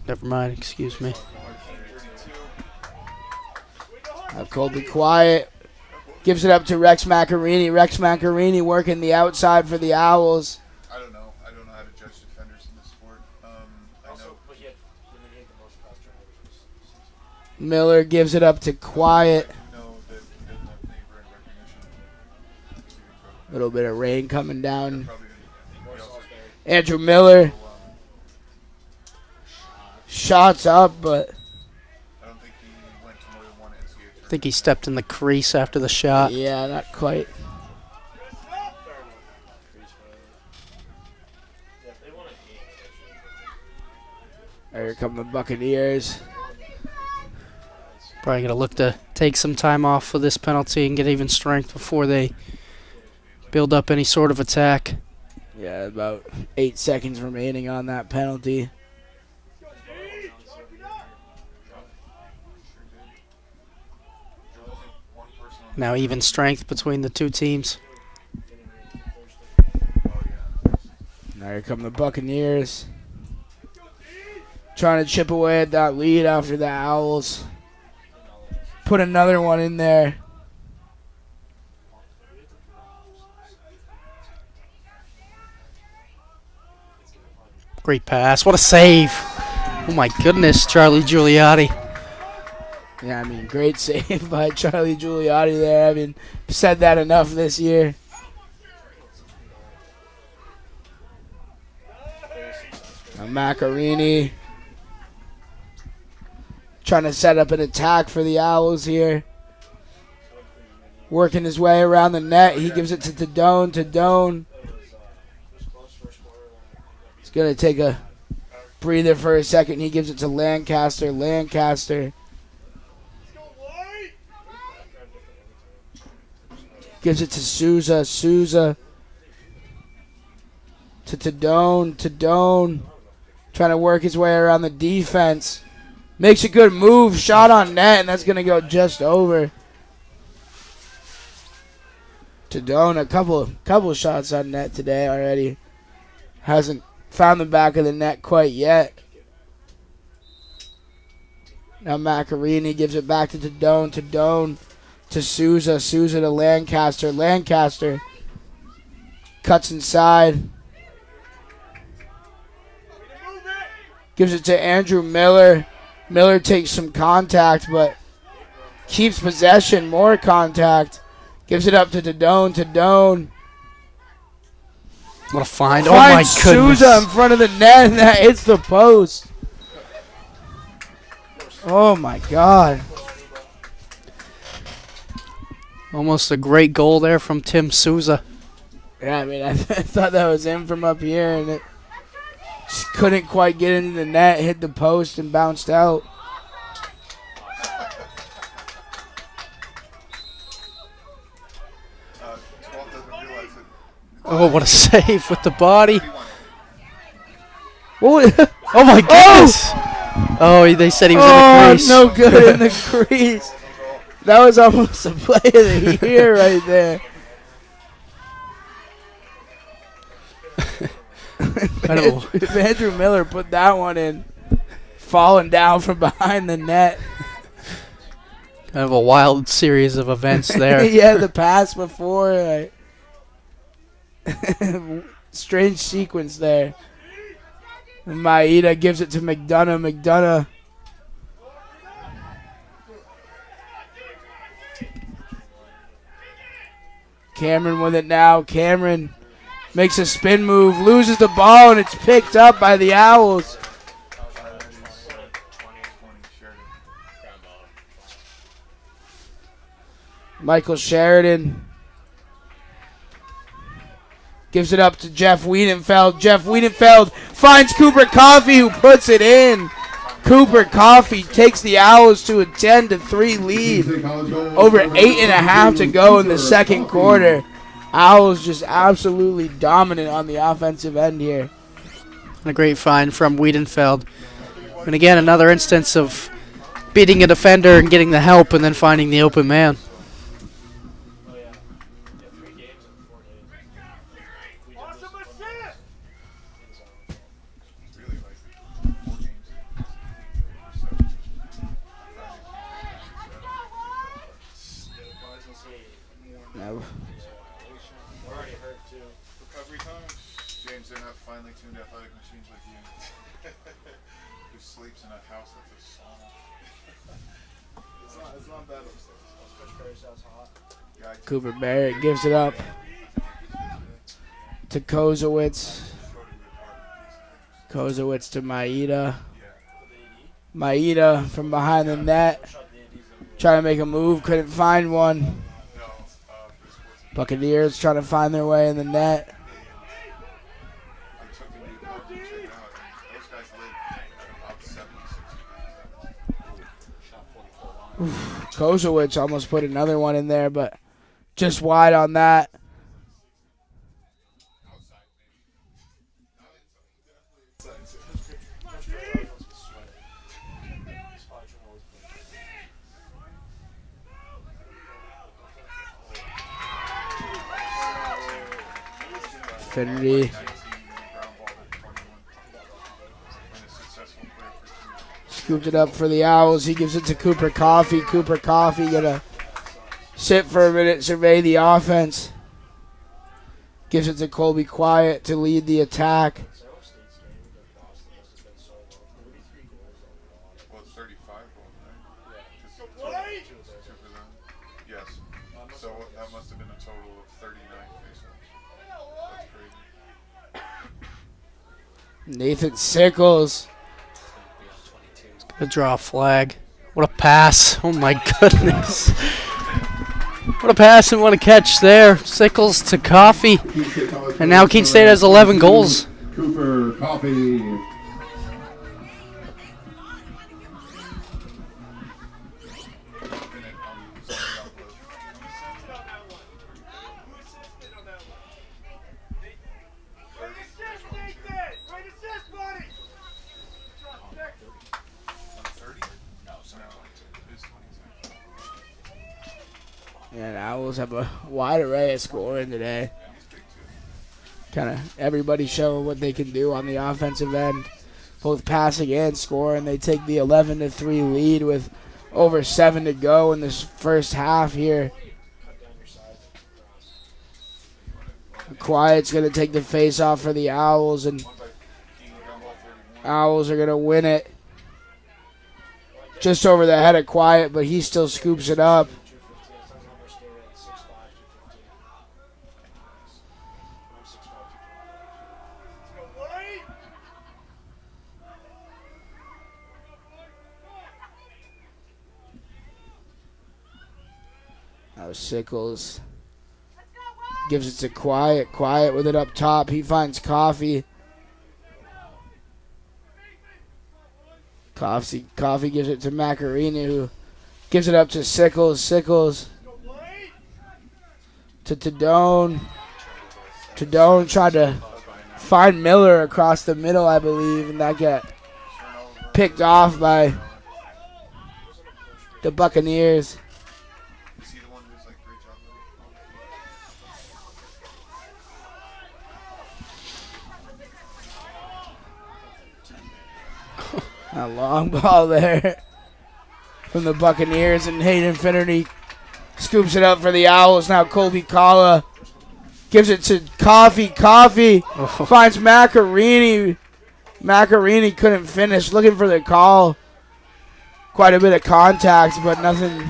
never mind, excuse me. Colby Quiet gives it up to Rex Macarini. Rex Macarini working the outside for the Owls. I don't know how to judge defenders in this sport. I know. Miller gives it up to Quiet. A little bit of rain coming down. Andrew Miller. Shots up, but I think he stepped in the crease after the shot. Yeah, not quite. Here come the Buccaneers. Probably going to look to take some time off for this penalty and get even strength before they build up any sort of attack. Yeah, about 8 seconds remaining on that penalty. Now even strength between the two teams. Now here come the Buccaneers. Trying to chip away at that lead after the Owls put another one in there. Great pass. What a save. Oh, my goodness, Charlie Giuliotti. Yeah, I mean, great save by Charlie Giuliotti there. I mean, I've said that enough this year. Now Macarini trying to set up an attack for the Owls here. Working his way around the net. He gives it to Tadone. Tadone. He's going to take a breather for a second. He gives it to Lancaster. Lancaster gives it to Souza. Souza to Tadone. Tadone trying to work his way around the defense. Makes a good move. Shot on net, and that's going to go just over. Tadone, a couple shots on net today already. Hasn't found the back of the net quite yet. Now Macarini gives it back to Tadone. Tadone to Souza. Souza to Lancaster. Lancaster cuts inside. Gives it to Andrew Miller. Miller takes some contact, but keeps possession. More contact. Gives it up to Tadone. Tadone. What a find. Oh, my goodness. Souza in front of the net, and that hits the post. Oh, my God. Almost a great goal there from Tim Souza. Yeah, I mean, I thought that was in from up here, and it just couldn't quite get into the net, hit the post, and bounced out. Oh, what a save with the body. Oh, my goodness. Oh, they said he was in the crease. No good in the crease. That was almost a play of the year right there. If Andrew Miller put that one in, falling down from behind the net. Kind of a wild series of events there. Yeah, the pass before. Strange sequence there. And Maeda gives it to McDonough. McDonough. Cameron with it now. Cameron makes a spin move, loses the ball, and it's picked up by the Owls. Michael Sheridan gives it up to Jeff Wiedenfeld. Jeff Wiedenfeld finds Cooper Coffey, who puts it in. Cooper Coffey takes the Owls to a 10-3 lead. Over 8.5 to go in the second quarter. Owls just absolutely dominant on the offensive end here. A great find from Wiedenfeld. And again, another instance of beating a defender and getting the help and then finding the open man. Cooper Barrett gives it up to Kozowitz. Kozowitz to Maeda. Maeda from behind the net. Trying to make a move, couldn't find one. Buccaneers trying to find their way in the net. Kozowitz almost put another one in there, but just wide on that. Finley Scooped it up for the Owls. He gives it to Cooper Coffey. Cooper Coffey gonna sit for a minute, survey the offense. Gives it to Colby Quiet to lead the attack. Nathan Sickles. Gonna draw a flag. What a pass. Oh my goodness. What a pass and what a catch there. Sickles to Coffey. And now Keene State has 11 goals. Cooper Coffey. And Owls have a wide array of scoring today. Kind of everybody showing what they can do on the offensive end, both passing and scoring. They take the 11-3 lead with over 7 to go in this first half here. Quiet's going to take the face off for the Owls, and Owls are going to win it. Just over the head of Quiet, but he still scoops it up. Now Sickles gives it to Quiet. Quiet with it up top. He finds Coffey. Coffey gives it to Macarini, who gives it up to Sickles. Sickles to Tadone. Tadone tried to find Miller across the middle, I believe, and that got picked off by the Buccaneers. A long ball there from the Buccaneers, and Hayden Finnerty scoops it up for the Owls. Now Colby Kala gives it to Coffey. Coffey finds Macarini. Macarini couldn't finish. Looking for the call. Quite a bit of contact, but nothing.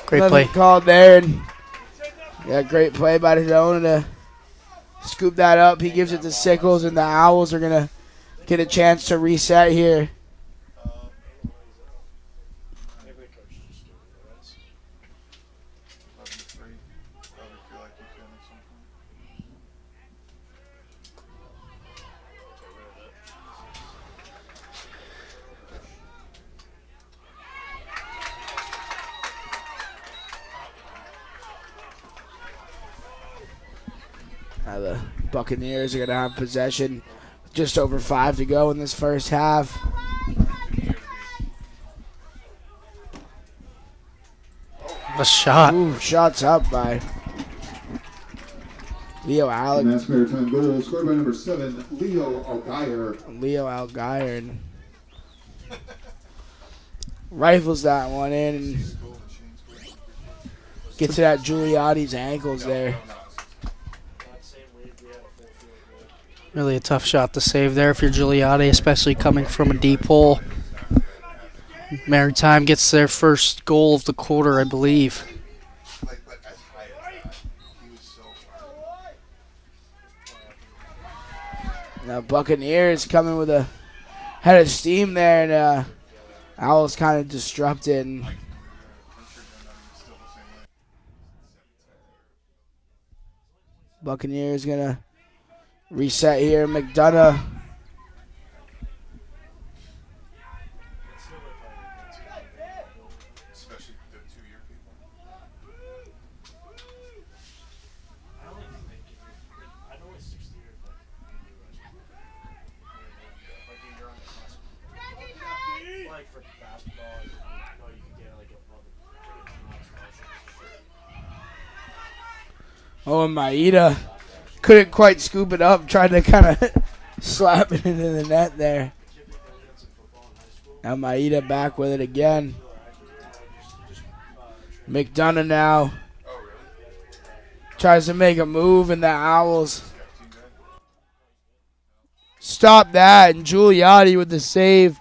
Great play called there. And yeah, great play by Tadone to scoop that up. He gives it to Sickles, and the Owls are gonna get a chance to reset here. Now the Buccaneers are going to have possession. Just over 5 to go in this first half. A shot. Ooh, shots up by Leo Alex. And that's Maritime goal scored by number 7, Leo Algier. Leo Algier and rifles that one in and gets it at Giuliotti's ankles there. Really a tough shot to save there if you're Giuliotti, especially coming from a deep hole. Maritime gets their first goal of the quarter, I believe. Now Buccaneers coming with a head of steam there, and Owls kind of disrupted. And Buccaneers gonna reset here. McDonough. Oh, and Maeda couldn't quite scoop it up. Tried to kind of slap it into the net there. Now Maeda back with it again. McDonough now tries to make a move, and the Owls stop that, and Giuliotti with the save.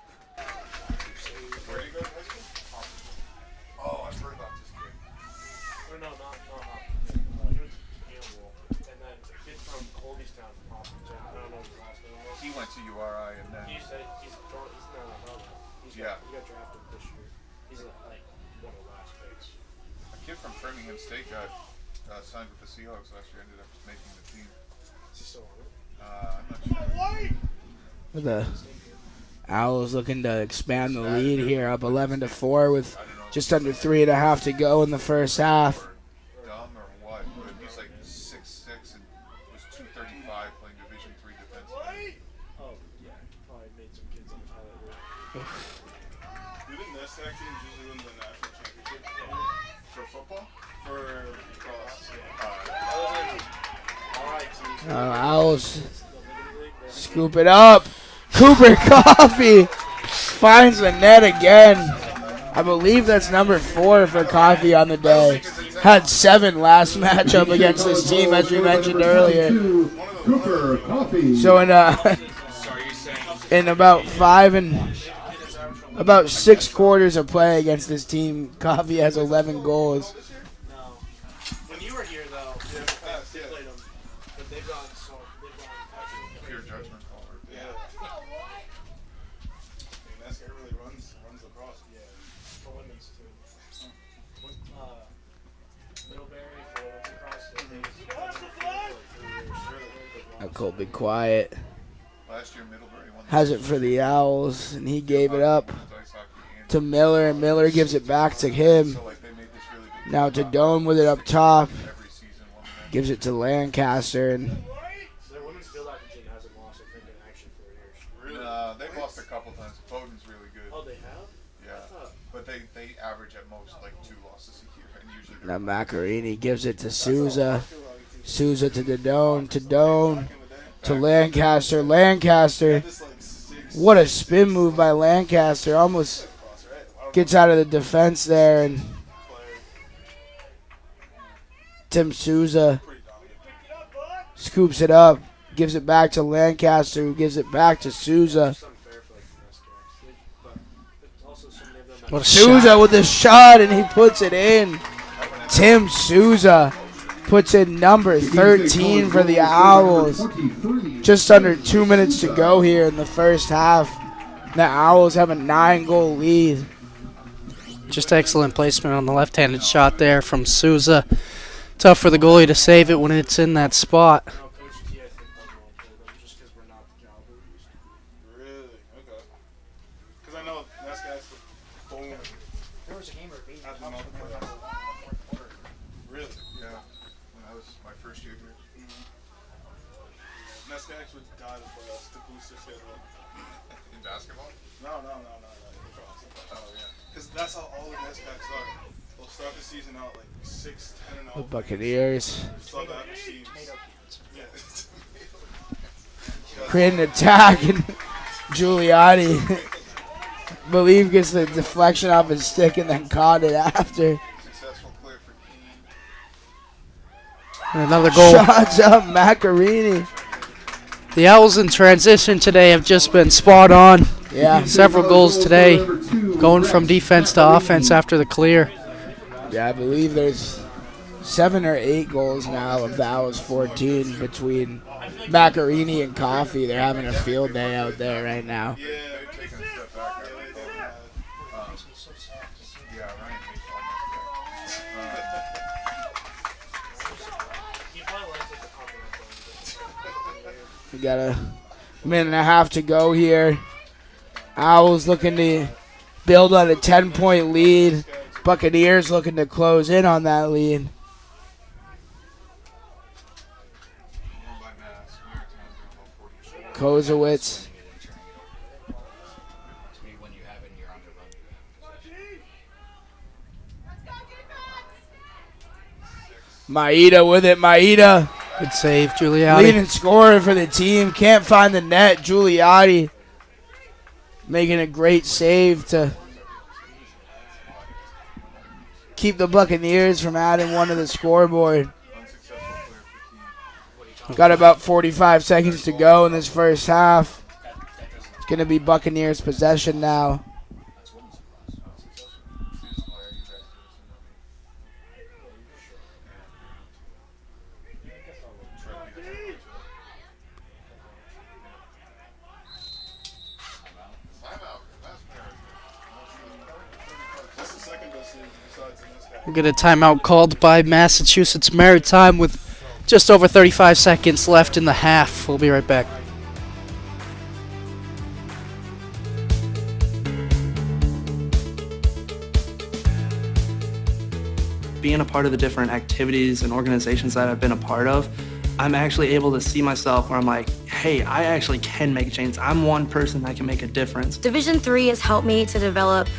State got signed with the Seahawks last year, ended up making the team. Is he still on it? I'm not sure. The Owls looking to expand the lead here, up 11-4 with just under 3.5 to go in the first half. Dumb or what? But he's like 6'6" and was 235 playing Division III defense. Oh, yeah. Probably made some kids on the highlight reel. Didn't this team usually win the national championship for football? For Owls scoop it up. Cooper Coffee finds the net again. I believe that's number 4 for Coffee on the day. Had 7 last matchup against this team, as we mentioned earlier. So in about 6 quarters of play against this team, Coffee has 11 goals. Colby Quiet has it for the Owls, and he gave it up to Miller, and Miller gives it back to him. Now to Doan with it up top, gives it to Lancaster, and they've lost a couple times. Bowden's really good. Oh, they have? Yeah, but they average at most like 2 losses a year, and usually. Now Macarini gives it to Souza. Souza to Doan, to Lancaster. Lancaster, what a spin move by Lancaster. Almost gets out of the defense there. And Tim Souza scoops it up, gives it back to Lancaster, who gives it back to Souza. Souza with the shot, and he puts it in. Tim Souza puts in number 13 for the Owls. Just under 2 minutes to go here in the first half. The Owls have a 9-goal lead. Just excellent placement on the left-handed shot there from Souza. Tough for the goalie to save it when it's in that spot. That's how all the best backs are. They'll start the season out like 6, 10-0. The Buccaneers create an attack, and Giuliotti believe gets the deflection off his stick and then caught it after. And another goal. Shots up, Macarini. The Owls in transition today have just been spot on. Yeah. Several goals today, going from defense to offense after the clear. Yeah, I believe there's 7 or 8 goals now of the Owls 14 between Macarini and Coffee. They're having a field day out there right now. We got a minute and a half to go here. Owls looking to build on a 10-point lead. Buccaneers looking to close in on that lead. Kozowitz. Maeda with it. Maeda. Good save, Giuliotti. Leading scorer for the team. Can't find the net. Giuliotti making a great save to keep the Buccaneers from adding one to the scoreboard. Got about 45 seconds to go in this first half. It's going to be Buccaneers possession now. We'll get a timeout called by Massachusetts Maritime with just over 35 seconds left in the half. We'll be right back. Being a part of the different activities and organizations that I've been a part of, I'm actually able to see myself where I'm like, hey, I actually can make a change. I'm one person that can make a difference. Division III has helped me to develop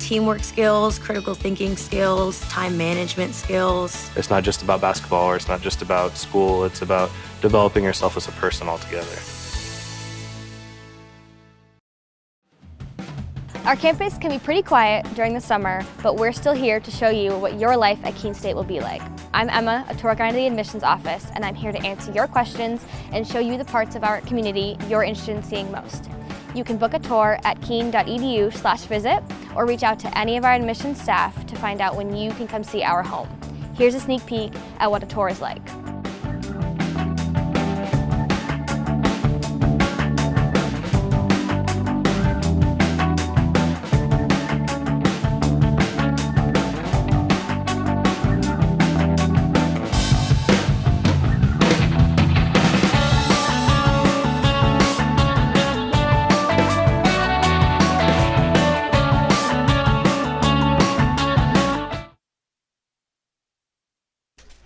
teamwork skills, critical thinking skills, time management skills. It's not just about basketball, or it's not just about school. It's about developing yourself as a person altogether. Our campus can be pretty quiet during the summer, but we're still here to show you what your life at Keene State will be like. I'm Emma, a tour guide of the admissions office, and I'm here to answer your questions and show you the parts of our community you're interested in seeing most. You can book a tour at keene.edu/visit or reach out to any of our admissions staff to find out when you can come see our home. Here's a sneak peek at what a tour is like.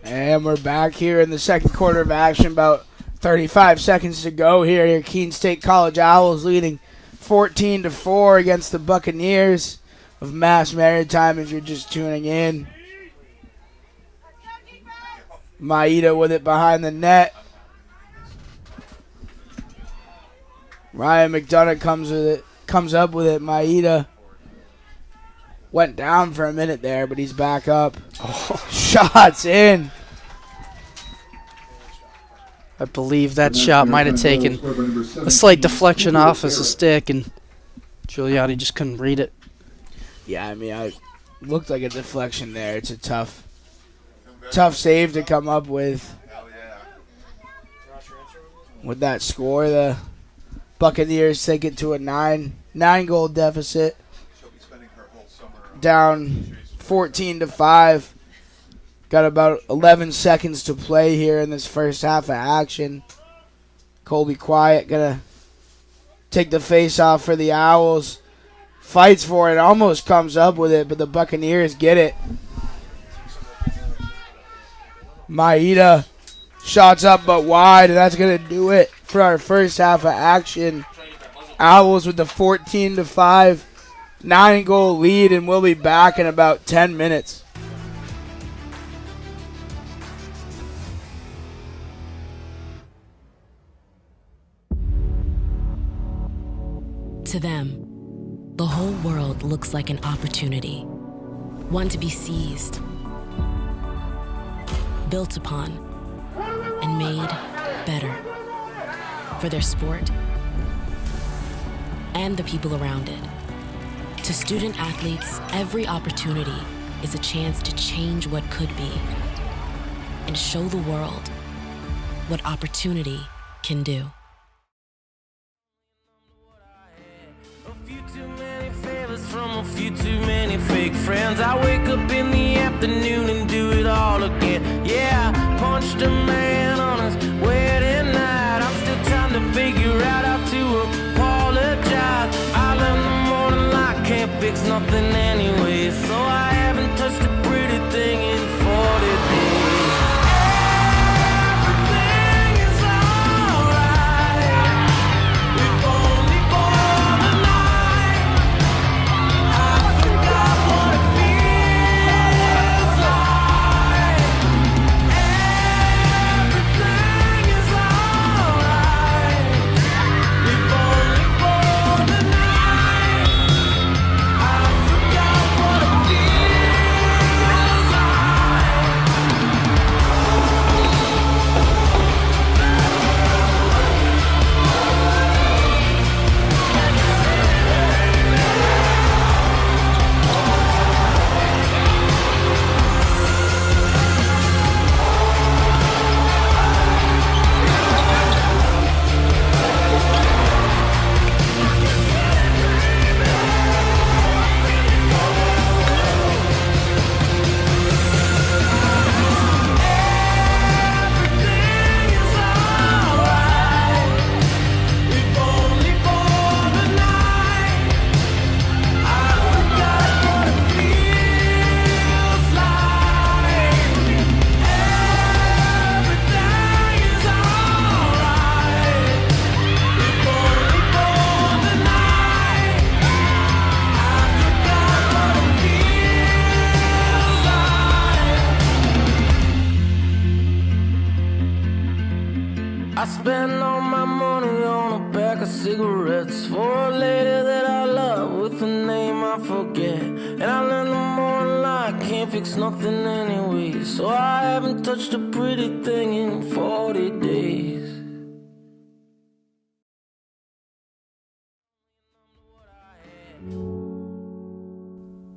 And we're back here in the second quarter of action. About 35 seconds to go here. Keene State College Owls leading 14-4 against the Buccaneers of Mass Maritime if you're just tuning in. Maida with it behind the net. Ryan McDonough comes up with it. Maida went down for a minute there, but he's back up. Oh. Shots in. I believe that shot might have taken a slight deflection off as a stick, and Gigliotti just couldn't read it. Yeah, I mean, it looked like a deflection there. It's a tough save to come up with. With that score, the Buccaneers take it to a nine-goal deficit. Down 14-5. Got about 11 seconds to play here in this first half of action. Colby Quiet gonna take the face off for the Owls. Fights for it, almost comes up with it, but the Buccaneers get it. Maida shots up but wide, and that's gonna do it for our first half of action. Owls with the 14-5 9-goal lead, and we'll be back in about 10 minutes. To them, the whole world looks like an opportunity, one to be seized, built upon, and made better for their sport and the people around it. To student athletes, every opportunity is a chance to change what could be and show the world what opportunity can do. From a few too many fake friends, I wake up in the afternoon and do it all again. Yeah, I punched a man on his wedding night. I'm still trying to figure out how to apologize. I learned the morning light can't fix nothing anyway, so I haven't touched a pretty thing in 40 days. I spend all my money on a pack of cigarettes for a lady that I love with a name I forget. And I learned the more I can't fix nothing anyway, so I haven't touched a pretty thing in 40 days.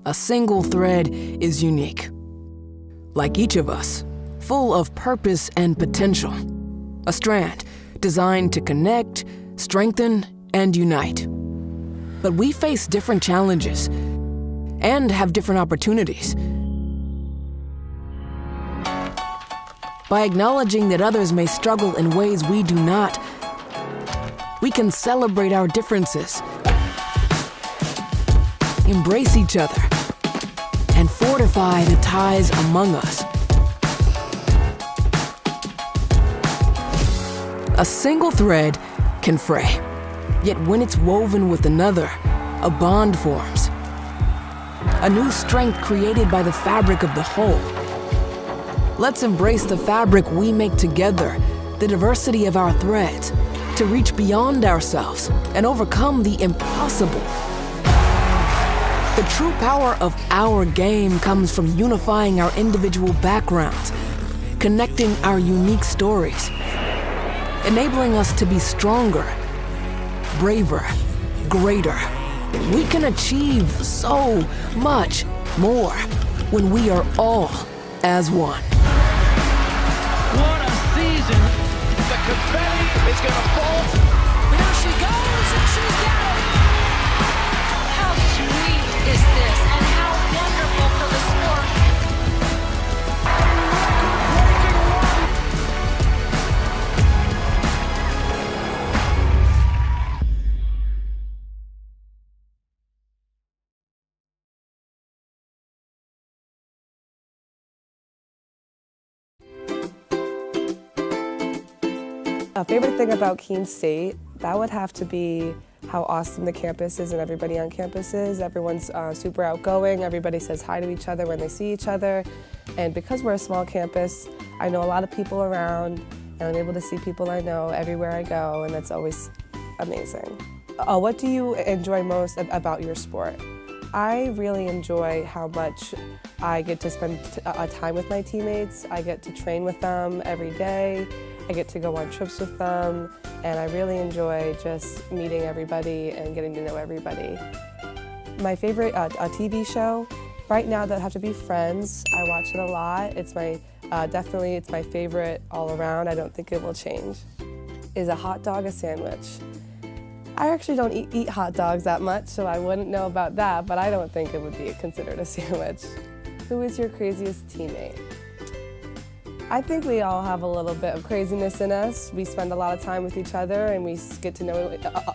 A single thread is unique. Like each of us, full of purpose and potential. A strand designed to connect, strengthen, and unite. But we face different challenges and have different opportunities. By acknowledging that others may struggle in ways we do not, we can celebrate our differences, embrace each other, and fortify the ties among us. A single thread can fray, yet when it's woven with another, a bond forms. A new strength created by the fabric of the whole. Let's embrace the fabric we make together, the diversity of our threads, to reach beyond ourselves and overcome the impossible. The true power of our game comes from unifying our individual backgrounds, connecting our unique stories, enabling us to be stronger, braver, greater. We can achieve so much more when we are all as one. What a season! The confetti is gonna fall. There she goes, and she's got it! How sweet is this, and how wonderful for the sport! A favorite thing about Keene State, that would have to be how awesome the campus is and everybody on campus is. Everyone's super outgoing, everybody says hi to each other when they see each other. And because we're a small campus, I know a lot of people around, and I'm able to see people I know everywhere I go, and that's always amazing. What do you enjoy most about your sport? I really enjoy how much I get to spend time with my teammates. I get to train with them every day. I get to go on trips with them, and I really enjoy just meeting everybody and getting to know everybody. My favorite TV show, right now, that would have to be Friends. I watch it a lot. It's my definitely it's my favorite all around. I don't think it will change. Is a hot dog a sandwich? I actually don't eat hot dogs that much, so I wouldn't know about that, but I don't think it would be considered a sandwich. Who is your craziest teammate? I think we all have a little bit of craziness in us. We spend a lot of time with each other and we get to know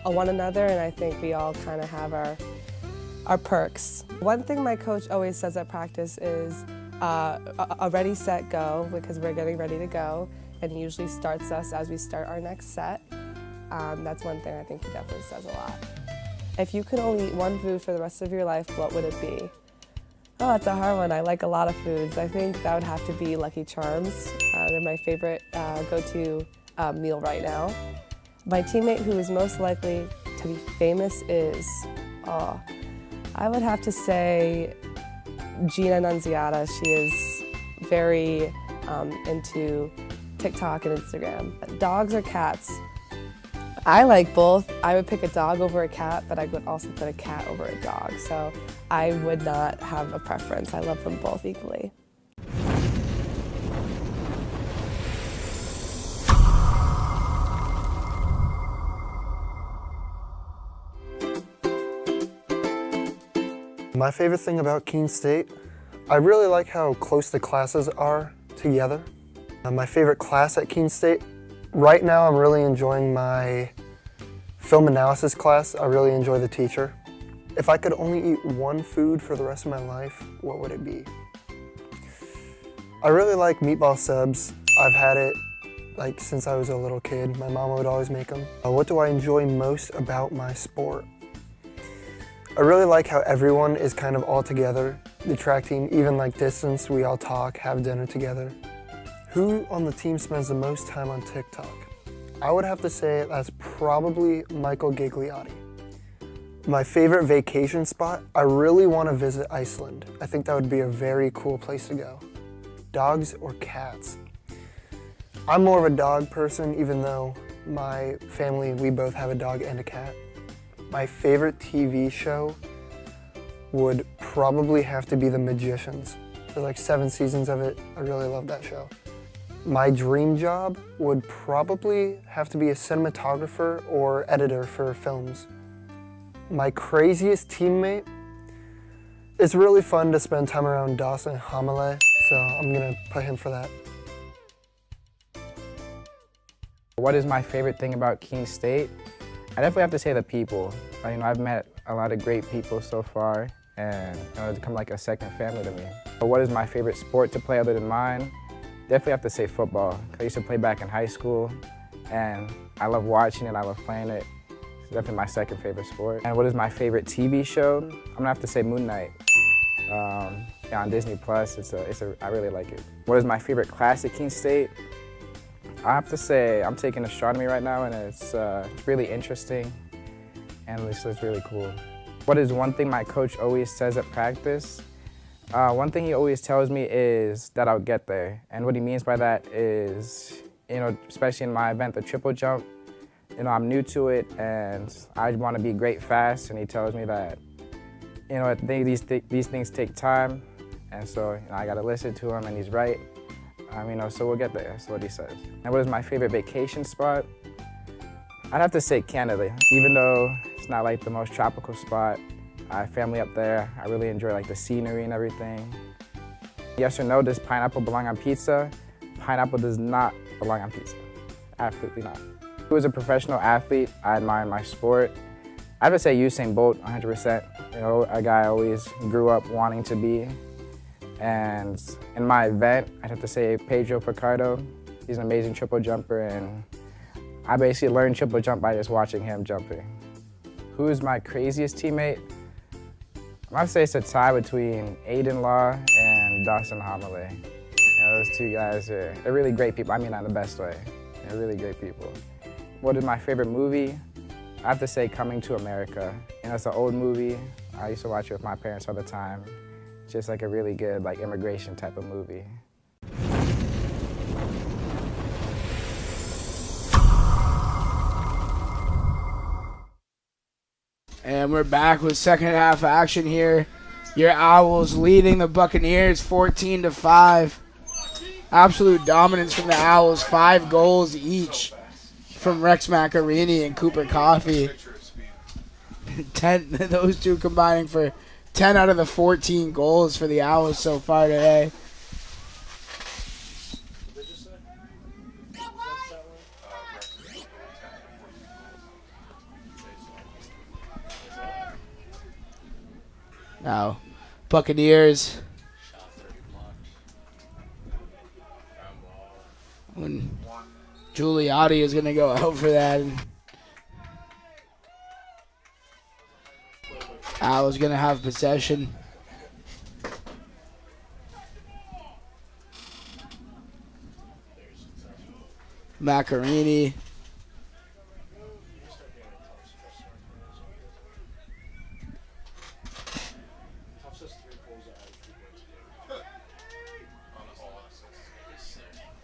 one another, and I think we all kind of have our perks. One thing my coach always says at practice is a ready, set, go, because we're getting ready to go, and he usually starts us as we start our next set. That's one thing I think he definitely says a lot. If you could only eat one food for the rest of your life, what would it be? Oh, that's a hard one. I like a lot of foods. I think that would have to be Lucky Charms. They're my favorite go-to meal right now. My teammate who is most likely to be famous is, I would have to say Gina Nunziata. She is very into TikTok and Instagram. Dogs or cats? I like both. I would pick a dog over a cat, but I would also put a cat over a dog. So I would not have a preference. I love them both equally. My favorite thing about Keene State, I really like how close the classes are together. My favorite class at Keene State, right now I'm really enjoying my film analysis class. I really enjoy the teacher. If I could only eat one food for the rest of my life, what would it be? I really like meatball subs. I've had it since I was a little kid. My mom would always make them. What do I enjoy most about my sport? I really like how everyone is kind of all together. The track team, even distance, we all talk, have dinner together. Who on the team spends the most time on TikTok? I would have to say that's probably Michael Gigliotti. My favorite vacation spot, I really want to visit Iceland. I think that would be a very cool place to go. Dogs or cats? I'm more of a dog person, even though my family, we both have a dog and a cat. My favorite TV show would probably have to be The Magicians. There's like 7 seasons of it. I really love that show. My dream job would probably have to be a cinematographer or editor for films. My craziest teammate, it's really fun to spend time around Dawson Hamale, so I'm gonna put him for that. What is my favorite thing about Keene State? I definitely have to say the people. I've met a lot of great people so far, and it's become like a second family to me. But what is my favorite sport to play other than mine? Definitely have to say football. I used to play back in high school, and I love watching it, I love playing it. It's definitely my second favorite sport. And what is my favorite TV show? I'm gonna have to say Moon Knight. On Disney Plus, I really like it. What is my favorite class at Keene State? I have to say I'm taking astronomy right now, and it's really interesting, and it's really cool. What is one thing my coach always says at practice? One thing he always tells me is that I'll get there, and what he means by that is, especially in my event, the triple jump, I'm new to it, and I want to be great fast, and he tells me that, these things take time, and so I got to listen to him, and he's right. So we'll get there, that's what he says. And what is my favorite vacation spot? I'd have to say Canada. Even though it's not like the most tropical spot, I have family up there. I really enjoy like the scenery and everything. Yes or no, does pineapple belong on pizza? Pineapple does not belong on pizza. Absolutely not. Who is a professional athlete I admire in my sport? I would say Usain Bolt, 100%. A guy I always grew up wanting to be. And in my event, I'd have to say Pedro Picardo. He's an amazing triple jumper, and I basically learned triple jump by just watching him jumping. Who is my craziest teammate? I'd say it's a tie between Aiden Law and Dawson Hamale. Those two guys, they're really great people. I mean that in the best way. They're really great people. What is my favorite movie? I have to say Coming to America. It's an old movie. I used to watch it with my parents all the time. Just like a really good immigration type of movie. And we're back with second half action here. Your Owls leading the Buccaneers 14-5. Absolute dominance from the Owls, 5 goals each from Rex Macarini and Cooper Coffey. 10, those two combining for 10 out of the 14 goals for the Owls so far today. Now, Buccaneers. When Giuliotti is going to go out for that. Owls going to have possession. Macarini.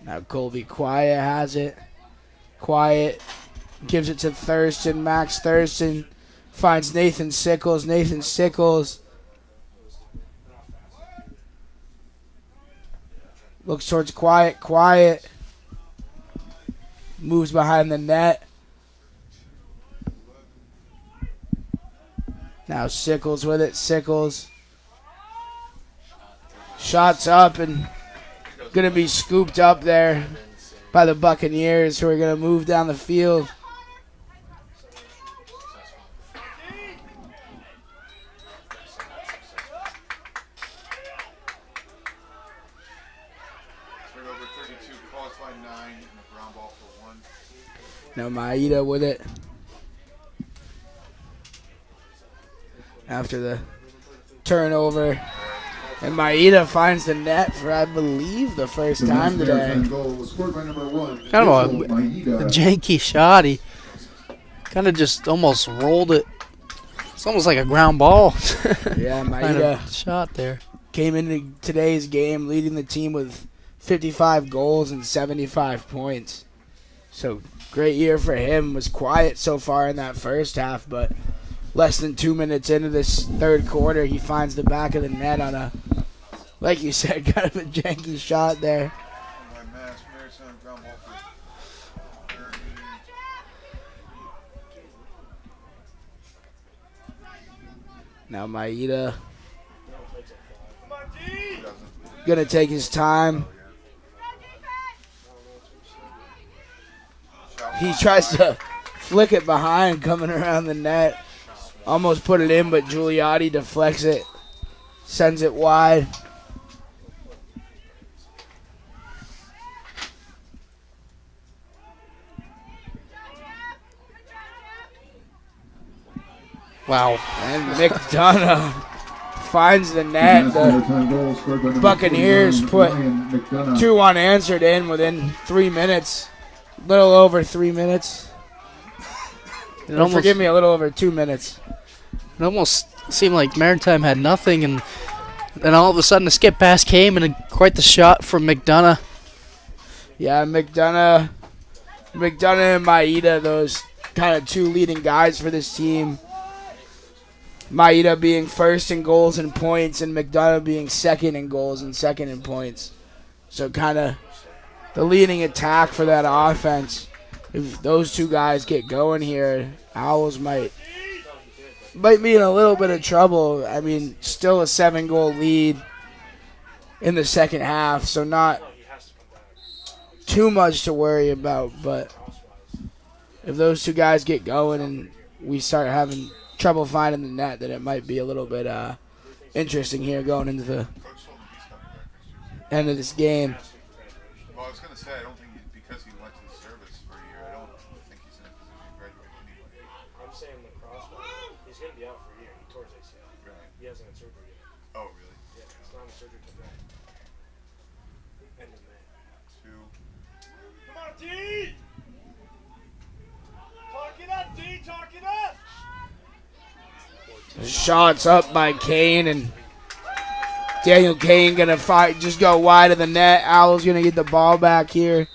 Now Colby Quiet has it. Quiet gives it to Thurston. Max Thurston finds Nathan Sickles. Nathan Sickles looks towards Quiet. Quiet moves behind the net. Now Sickles with it. Sickles. Shots up and going to be scooped up there by the Buccaneers, who are going to move down the field. Now Maeda with it. After the turnover, And Maeda finds the net for, I believe, the first time today. Goal was scored by number 1. Kind of a janky shot. He kind of just almost rolled it. It's almost like a ground ball. Yeah, kind Maeda of shot there. came into today's game leading the team with 55 goals and 75 points. So great year for him. Was quiet so far in that first half, but less than 2 minutes into this third quarter, he finds the back of the net on a, like you said, kind of a janky shot there. Now Maeda gonna take his time. He tries to flick it behind, coming around the net. Almost put it in, but Gigliotti deflects it, sends it wide. Wow. And McDonough finds the net. The Buccaneers put 2 unanswered in within 3 minutes. A little over 3 minutes. Forgive me, a little over 2 minutes. It almost seemed like Maritime had nothing, and then all of a sudden a skip pass came and quite the shot from McDonough. Yeah, McDonough and Maeda, those kind of 2 leading guys for this team. Maeda being first in goals and points, and McDonough being second in goals and second in points. So kind of the leading attack for that offense. If those 2 guys get going here, Owls might be in a little bit of trouble. I mean, still a 7-goal lead in the second half, so not too much to worry about. But if those 2 guys get going and we start having trouble finding the net, then it might be a little bit interesting here going into the end of this game. Well, I was going to say, I don't think because he went to the service for a year, I don't think he's in a position to graduate anyway. I'm saying Lacrosse, he's going to be out for a year. He tore his ACL. Right. He hasn't had surgery yet. Oh, really? Yeah, it's not in surgery till May. End of May. Come on, D! Talk it up, D! Talk it up! Shots up by Keene, and Daniel Keene gonna just go wide of the net. Owls gonna get the ball back here.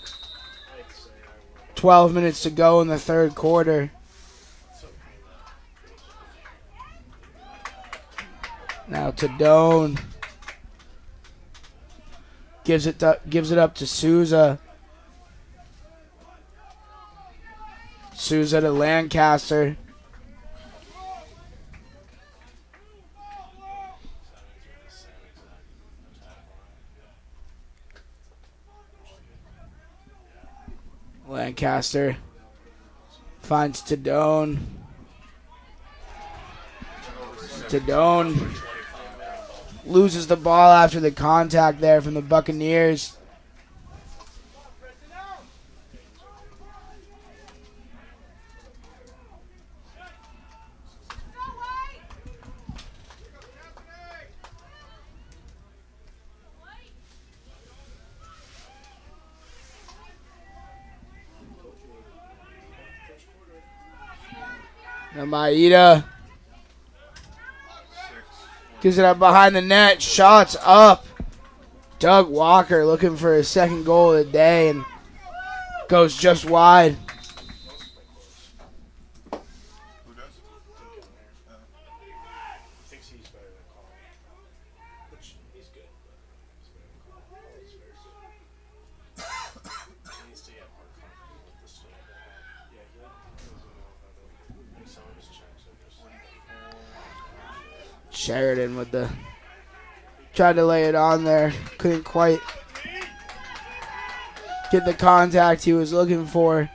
12 minutes to go in the third quarter. Now Tadone gives it up to Souza. Souza to Lancaster. Lancaster finds Tadone. Tadone loses the ball after the contact there from the Buccaneers. Now Maeda gives it up behind the net. Shots up. Doug Walker looking for his second goal of the day and goes just wide. Sheridan with the tried to lay it on there, couldn't quite get the contact he was looking for.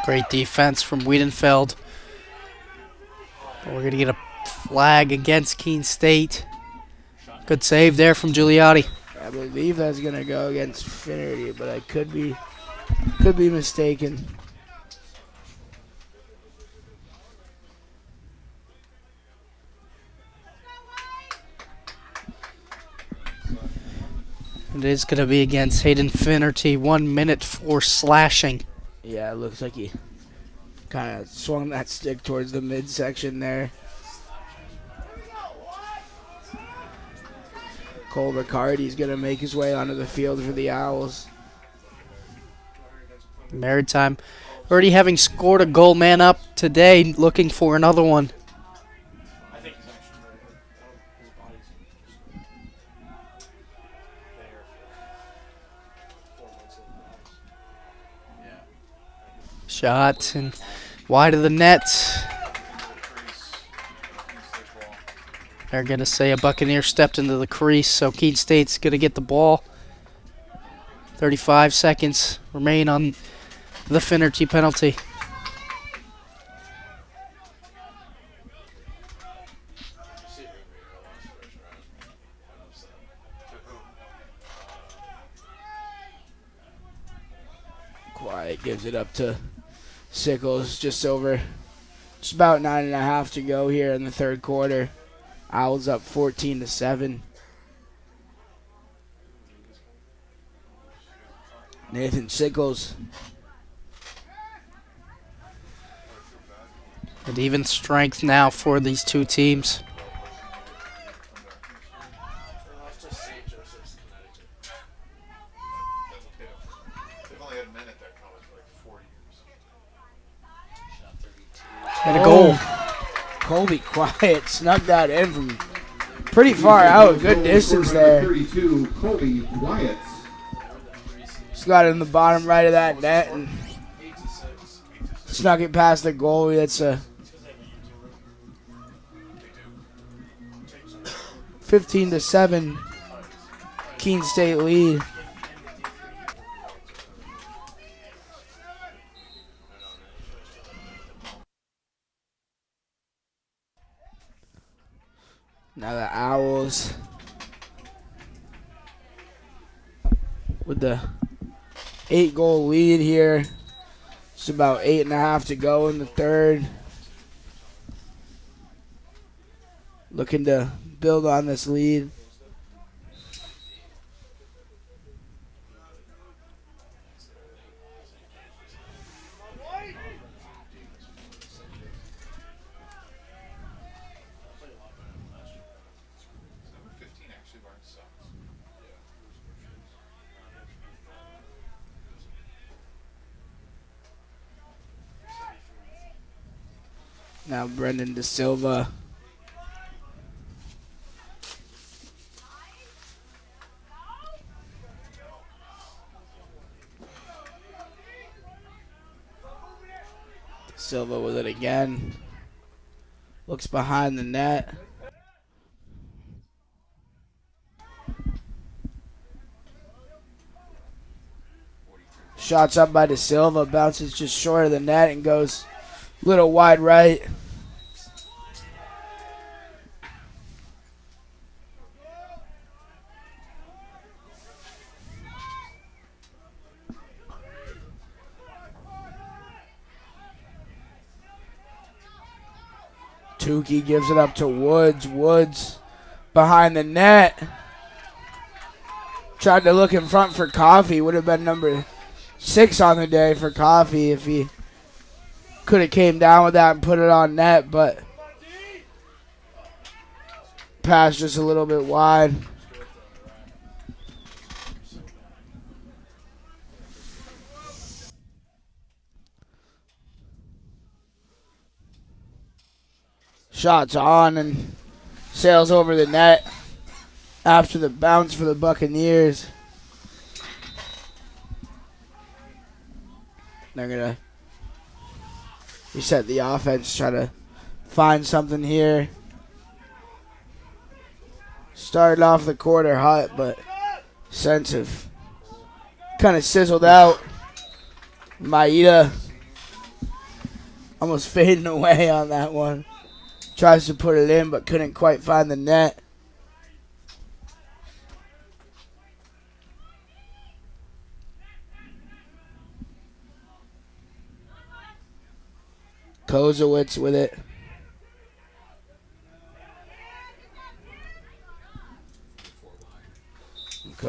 Great defense from Wiedenfeld. But we're gonna get a flag against Keene State. Good save there from Gigliotti. I believe that's gonna go against Finnerty, but I could be mistaken. It is going to be against Hayden Finnerty. 1 minute for slashing. Yeah, it looks like he kind of swung that stick towards the midsection there. Cole Riccardi's going to make his way onto the field for the Owls. Maritime already having scored a goal, man up today, looking for another one. Shot and wide of the net. They're going to say a Buccaneer stepped into the crease, so Keene State's going to get the ball. 35 seconds remain on the Finnerty penalty. Quiet gives it up to Sickles, just about 9.5 to go here in the third quarter. Owls up 14-7. Nathan Sickles. And even strength now for these two teams. And a goal. Colby Quiet snuck that in from pretty far out. Good distance there. 32, Colby Quiet. Just got it in the bottom right of that net and snuck it past the goalie. That's a 15-7 Keene State lead. Now the Owls with the 8-goal lead here. It's about 8.5 to go in the third. Looking to build on this lead. Now Brendan De Silva. De Silva with it again. Looks behind the net. Shots up by De Silva. Bounces just short of the net and goes a little wide right. Tukey gives it up to Woods. Woods behind the net. Tried to look in front for Coffee. Would have been number 6 on the day for Coffee if he could have came down with that and put it on net, but pass just a little bit wide. Shots on and sails over the net after the bounce for the Buccaneers. They're going to reset the offense, try to find something here. Started off the quarter hot, but sense of kind of sizzled out. Maeda almost fading away on that one. Tries to put it in, but couldn't quite find the net. Kozowitz with it.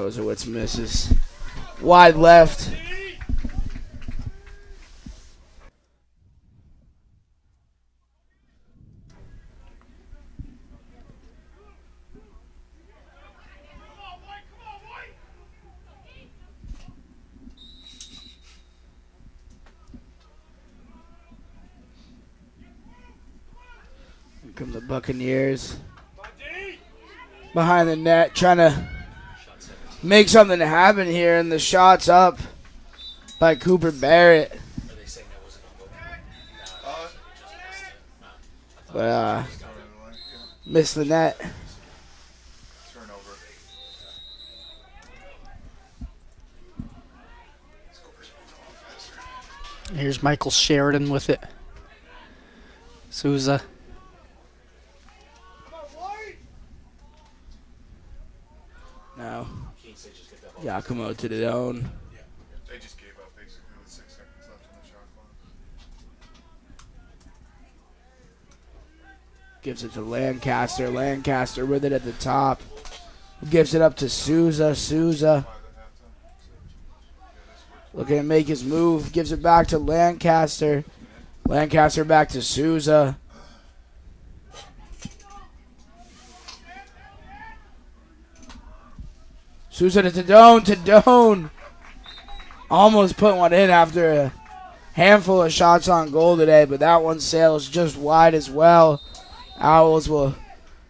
Kozowitz misses. Wide left. Here come the Buccaneers. Behind the net, trying to make something happen here, and the shot's up by Cooper Barrett. But missed the net. Here's Michael Sheridan with it. Souza. Now, Giacomo to the zone. They just gave up basically with 6 seconds left on the shot clock. Gives it to Lancaster. Lancaster with it at the top. Gives it up to Souza. Souza looking to make his move. Gives it back to Lancaster. Lancaster back to Souza. Souza to Tadone. Tadone almost put one in after a handful of shots on goal today, but that one sails just wide as well. Owls will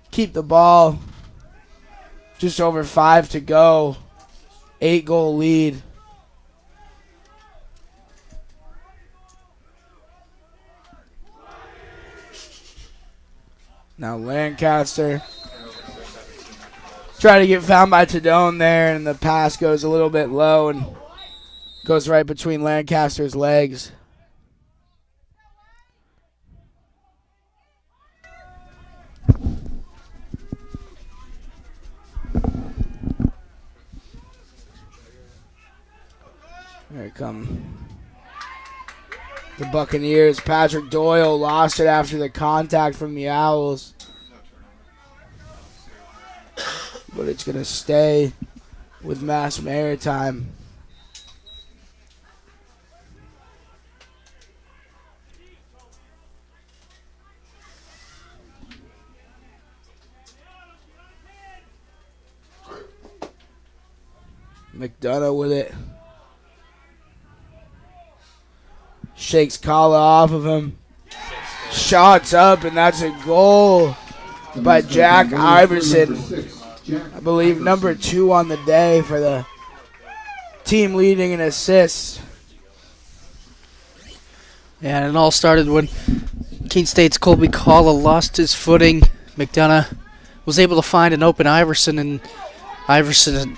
keep the ball. Just over 5 to go. 8-goal lead. Now Lancaster trying to get found by Tadone there, and the pass goes a little bit low and goes right between Lancaster's legs. Here come the Buccaneers. Patrick Doyle lost it after the contact from the Owls. But it's going to stay with Mass Maritime. McDonough with it. Shakes Kala off of him. Shots up, and that's a goal by Jack Iverson. I believe number 2 on the day for the team leading in assists. Yeah, and it all started when Keene State's Colby Kala lost his footing. McDonough was able to find an open Iverson, and Iverson's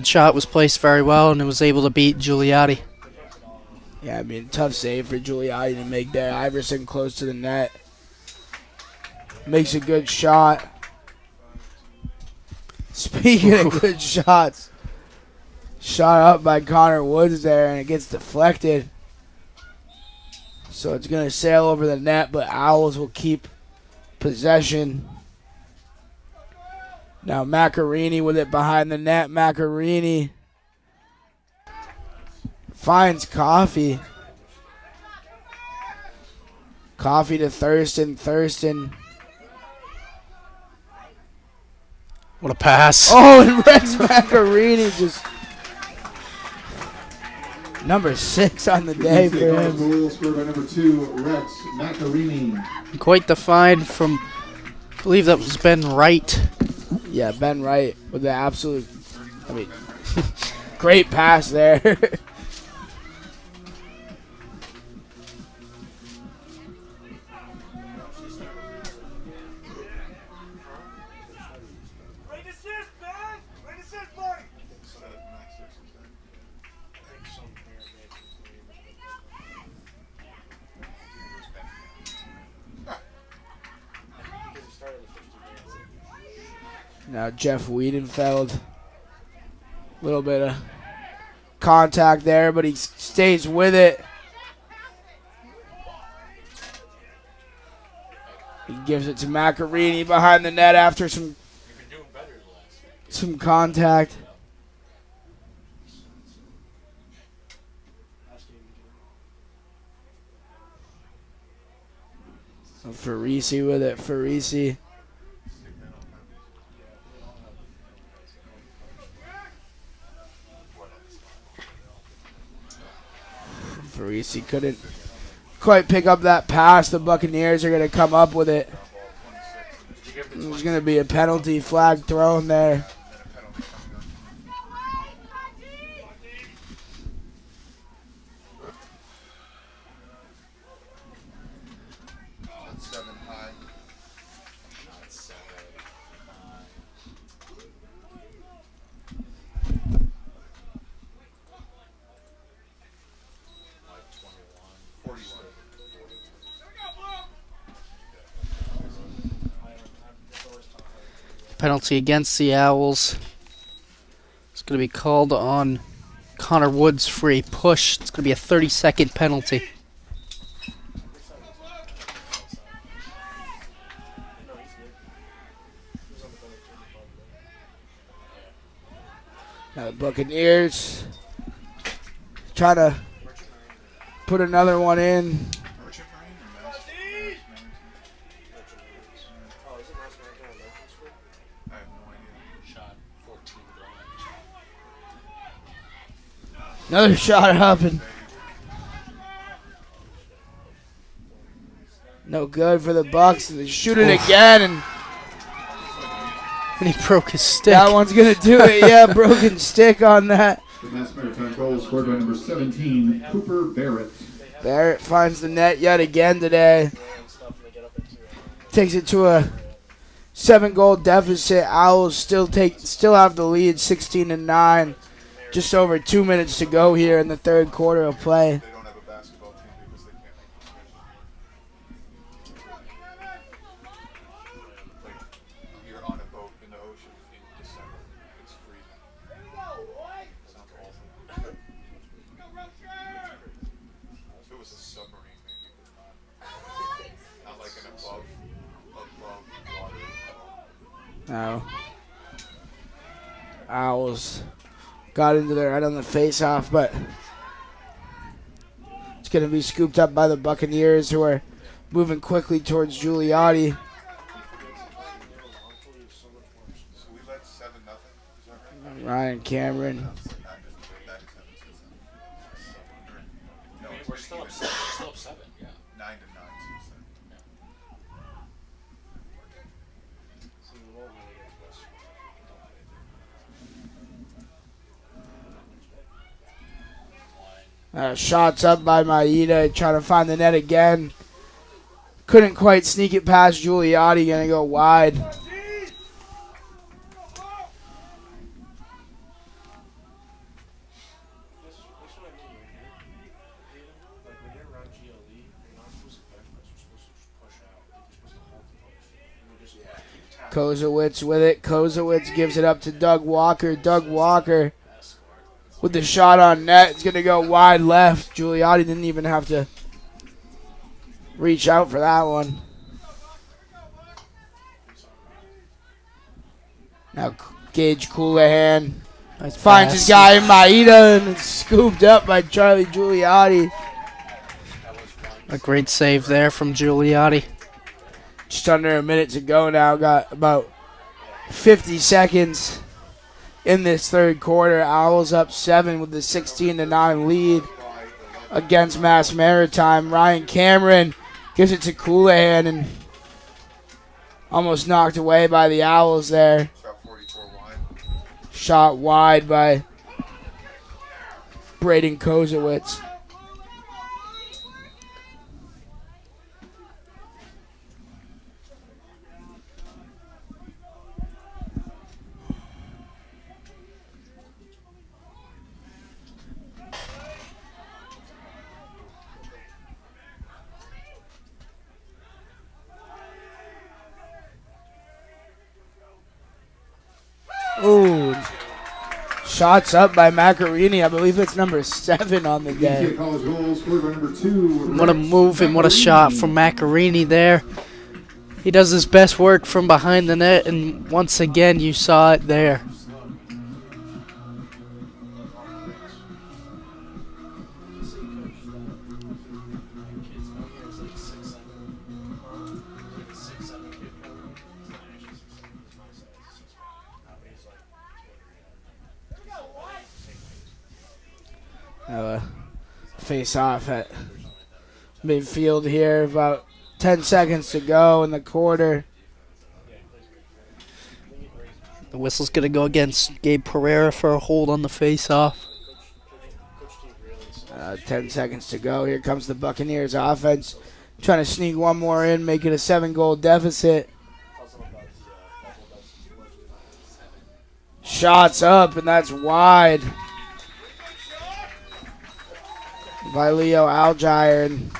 shot was placed very well, and it was able to beat Giuliotti. Yeah, I mean, tough save for Giuliotti to make there. Iverson close to the net. Makes a good shot. Speaking of good shots, shot up by Connor Woods there, and it gets deflected. So it's going to sail over the net, but Owls will keep possession. Now Macarini with it behind the net. Macarini finds Coffee. Coffee to Thurston. Thurston. What a pass. Oh, and Rex Macarini just number 6 on the day for him. Goal scored by number 2, Rex Macarini. Quite the find from, I believe that was Ben Wright. Yeah, Ben Wright with the absolute, great pass there. Now Jeff Wiedenfeld. A little bit of contact there, but he stays with it. He gives it to Macarini behind the net after some some contact. Farisi with it. Farisi. Farisi couldn't quite pick up that pass. The Buccaneers are going to come up with it. There's going to be a penalty flag thrown there. Penalty against the Owls. It's going to be called on Connor Woods for a push. It's going to be a 30-second penalty. Now the Buccaneers trying to put another one in. Another shot up and no good for the Bucks. They shoot it again and he broke his stick. That one's gonna do it. Yeah, broken stick on that. The last Maritime goal scored by number 17, Cooper Barrett. Barrett finds the net yet again today. Takes it to a 7-goal deficit. Owls still have the lead, 16-9. Just over 2 minutes to go here in the third quarter of play. No. Owls got into there right on the face-off, but it's going to be scooped up by the Buccaneers, who are moving quickly towards Giuliotti. Ryan Cameron. We're still up 7, yeah. 9-9. Shots up by Maeda, trying to find the net again. Couldn't quite sneak it past Giuliotti, gonna go wide. Kozowitz with it. Kozowitz gives it up to Doug Walker. Doug Walker with the shot on net. It's going to go wide left. Giuliotti didn't even have to reach out for that one. Now Gage Coulihan finds his guy Maeda, and it's scooped up by Charlie Giuliotti. A great save there from Giuliotti. Just under a minute to go now. Got about 50 seconds in this third quarter. Owls up 7 with the 16-9 lead against Mass Maritime. Ryan Cameron gives it to Coulihan and almost knocked away by the Owls there. Shot wide by Braden Kozowitz. Ooh, shots up by Macarini. I believe it's number 7 on the day. What a move and what a shot from Macarini there. He does his best work from behind the net, and once again you saw it there. Face off at midfield here. About 10 seconds to go in the quarter. The whistle's going to go against Gabe Pereira for a hold on the face-off. 10 seconds to go. Here comes the Buccaneers offense. Trying to sneak one more in, make it a 7-goal deficit. Shots up, and that's wide by Leo Algier. And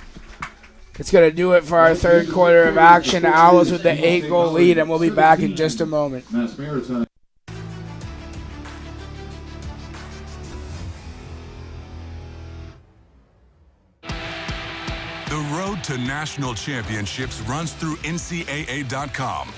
it's going to do it for our third quarter of action. Owls with the 8-goal lead, and we'll be back in just a moment. The road to national championships runs through NCAA.com.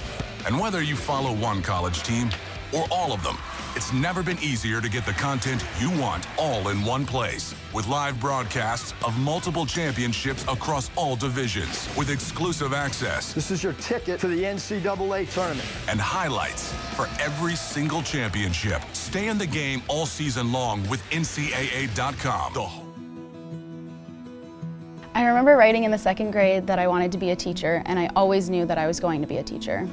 And whether you follow one college team or all of them, it's never been easier to get the content you want all in one place. With live broadcasts of multiple championships across all divisions, with exclusive access. This is your ticket to the NCAA tournament. And highlights for every single championship. Stay in the game all season long with NCAA.com. I remember writing in the 2nd grade that I wanted to be a teacher, and I always knew that I was going to be a teacher.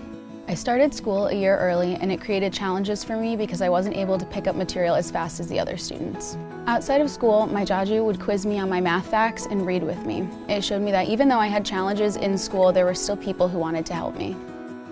I started school a year early, and it created challenges for me because I wasn't able to pick up material as fast as the other students. Outside of school, my Jaju would quiz me on my math facts and read with me. It showed me that even though I had challenges in school, there were still people who wanted to help me.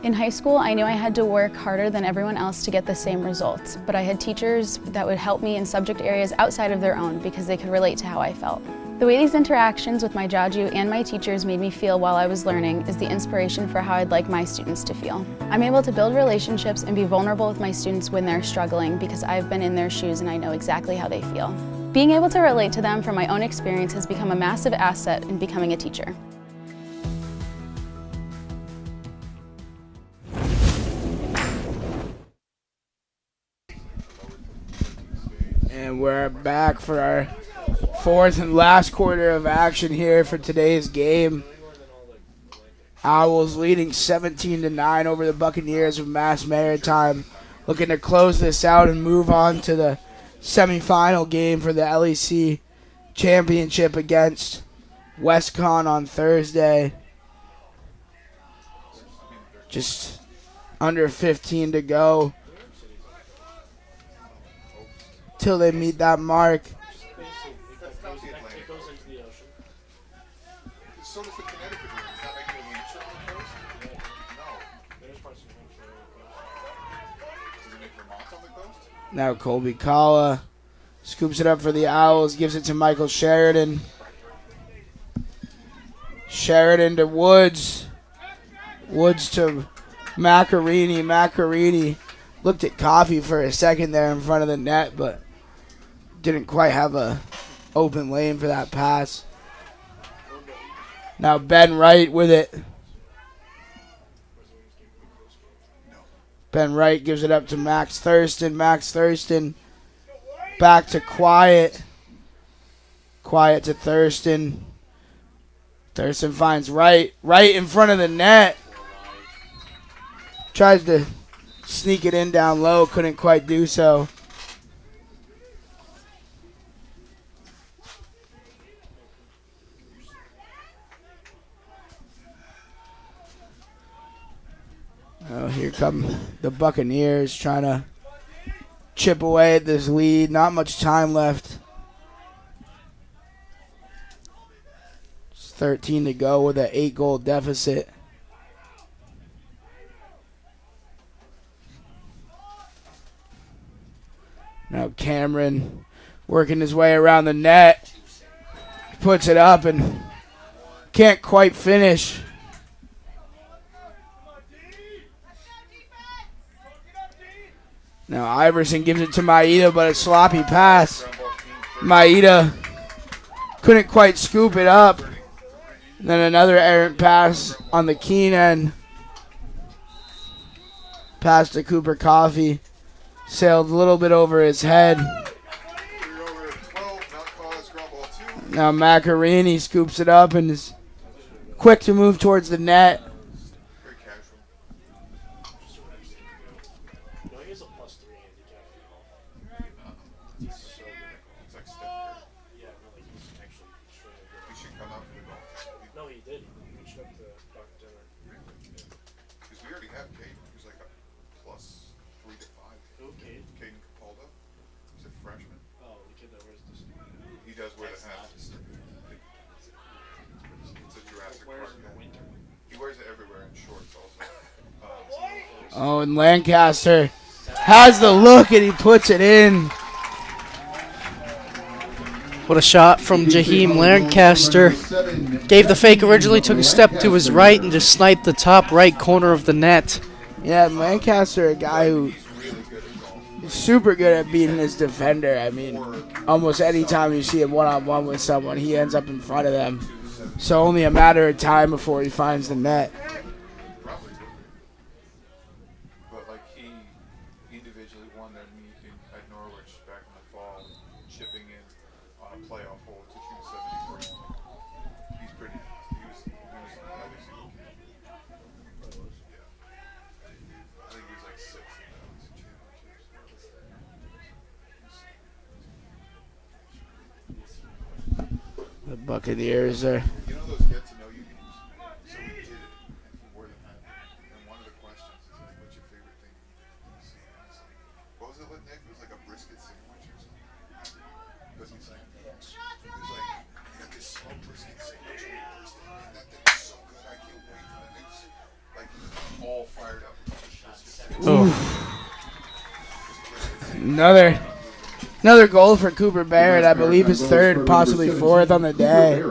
In high school, I knew I had to work harder than everyone else to get the same results, but I had teachers that would help me in subject areas outside of their own because they could relate to how I felt. The way these interactions with my Jaju and my teachers made me feel while I was learning is the inspiration for how I'd like my students to feel. I'm able to build relationships and be vulnerable with my students when they're struggling because I've been in their shoes and I know exactly how they feel. Being able to relate to them from my own experience has become a massive asset in becoming a teacher. And we're back for our fourth and last quarter of action here for today's game. Owls leading 17-9 over the Buccaneers of Maritime, looking to close this out and move on to the semifinal game for the LEC championship against Westcon on Thursday. Just under 15 to go till they meet that mark. Now Colby Kala scoops it up for the Owls, gives it to Michael Sheridan. Sheridan to Woods. Woods to Macarini. Macarini looked at Coffee for a second there in front of the net, but didn't quite have a open lane for that pass. Now Ben Wright with it. Ben Wright gives it up to Max Thurston. Max Thurston back to Quiet. Quiet to Thurston. Thurston finds Wright. Wright in front of the net. Tries to sneak it in down low. Couldn't quite do so. Oh, here come the Buccaneers trying to chip away at this lead. Not much time left. It's 13 to go with an 8-goal deficit. Now Cameron working his way around the net. Puts it up and can't quite finish. Now Iverson gives it to Maeda, but a sloppy pass. Maeda couldn't quite scoop it up. And then another errant pass on the Keene end. Pass to Cooper Coffee. Sailed a little bit over his head. Now Macarini scoops it up and is quick to move towards the net. he does wear the hat. It's a Jurassic Park hat. He wears it everywhere in shorts also. Oh, and Lancaster has the look, and he puts it in. What a shot from Jaheim Lancaster. Gave the fake originally, took a step to his right, and just sniped the top right corner of the net. Yeah, Lancaster, a guy who is super good at beating his defender. I mean, almost any time you see him one-on-one with someone, he ends up in front of them. So only a matter of time before he finds the net. But like he individually won their meet at Norwich back in the fall, chipping in on a playoff hole to shoot 73. He's pretty fast. He was at least he was. Yeah. I think he was like 6th in the LEC championships. The Buccaneers are... You know those get to know you games? So we did it, and he wore the hat. And one of the questions is like, what's your favorite thing to see? And it's like, what was it with Nick? It was like a brisket sandwich or something. Because he's like, I got this smoked brisket sandwich and that thing is so good, I can't wait for that. It's like he's all fired up. Another goal for Cooper Barrett. I believe his third, possibly fourth on the day.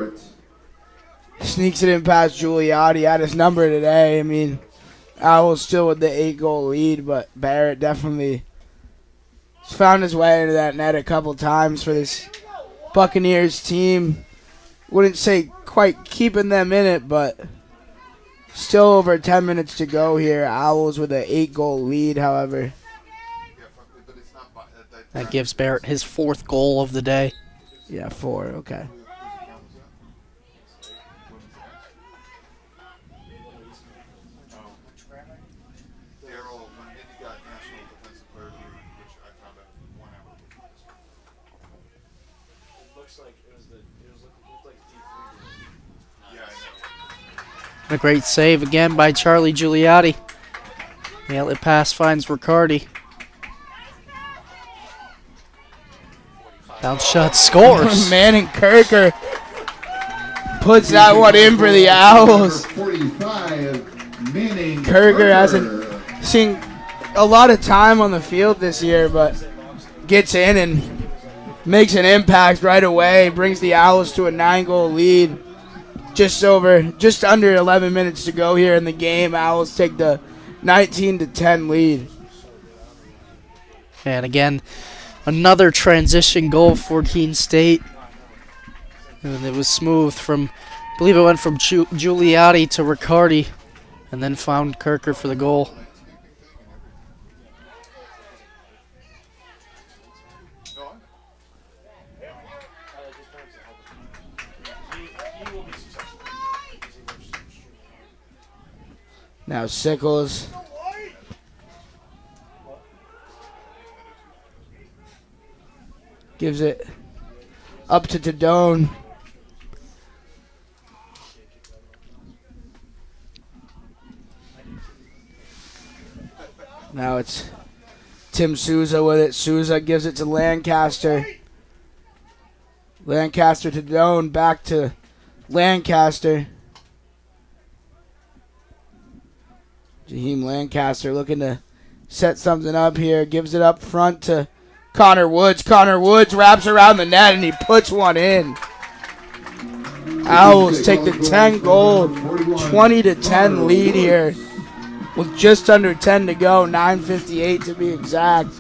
Sneaks it in past Giuliotti. Had his number today. I mean, Owls still with the 8-goal lead, but Barrett definitely has found his way into that net a couple times for this Buccaneers team. Wouldn't say quite keeping them in it, but still over 10 minutes to go here. Owls with an 8-goal lead, however. That gives Barrett his 4th goal of the day. Yeah, 4, okay. A great save again by Charlie Giuliotti. The outlet pass finds Riccardi. Bounce shot scores. Manning Kirker puts that one in for the Owls. Kirker hasn't seen a lot of time on the field this year, but gets in and makes an impact right away. Brings the Owls to a 9-goal lead. Just under 11 minutes to go here in the game. Owls take the 19-10 lead. And again, another transition goal for Keene State. And it was smooth from, I believe it went from Giuliotti to Riccardi, and then found Kirker for the goal. Now Sickles. Gives it up to Tadone. Now it's Tim Souza with it. Souza gives it to Lancaster. Lancaster to Tadone. Back to Lancaster. Jaheim Lancaster looking to set something up here. Gives it up front to Connor Woods. Connor Woods wraps around the net and he puts one in. Owls take the 10-goal, 20-10 lead here with just under 10 to go, 9:58 to be exact.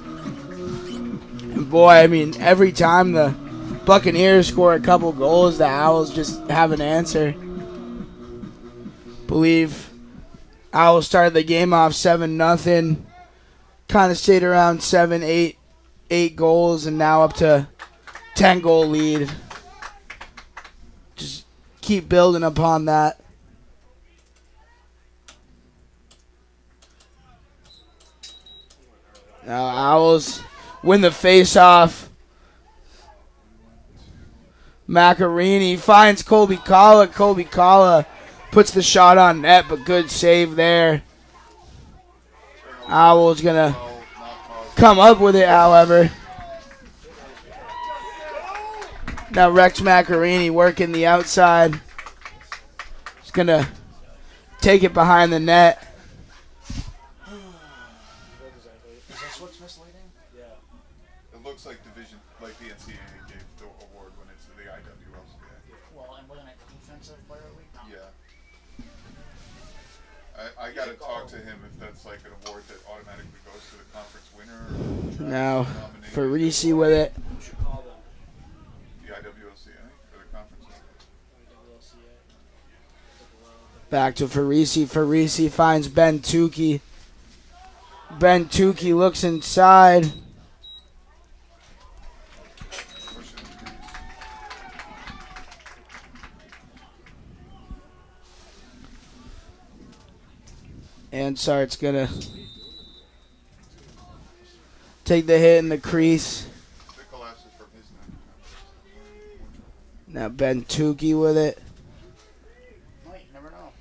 And boy, I mean, every time the Buccaneers score a couple goals, the Owls just have an answer. Believe Owls started the game off 7-0. Kind of stayed around 7-8 goals, and now up to 10-goal lead. Just keep building upon that. Now Owls win the face-off. Macarini finds Colby Kalla. Colby Kalla puts the shot on net, but good save there. Owls going to come up with it, however. Now Rex Macarini working the outside. He's going to take it behind the net. Is this what's misleading? Yeah. It looks like division, like the NCAA gave the award when it's the IWLCA. Well, and wasn't it defensive player of the week? No. Yeah. I gotta talk to him if that's like an award that automatically goes to the conference winner. Or Now Farisi with it. The IWLCA or the conference winner. Back to Farisi. Farisi finds Ben Tukey. Ben Tukey looks inside. And Sart's gonna take the hit in the crease. Now Ben Tukey with it. Never know.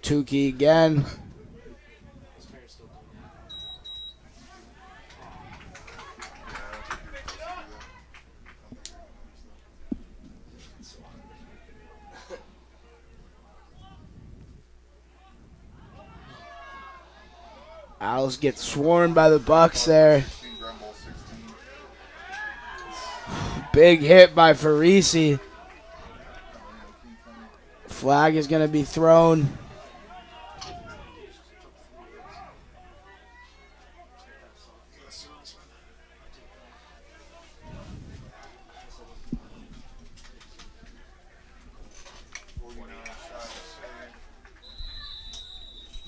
Tukey again. Owls get swarmed by the Bucks there. Big hit by Farisi. Flag is going to be thrown.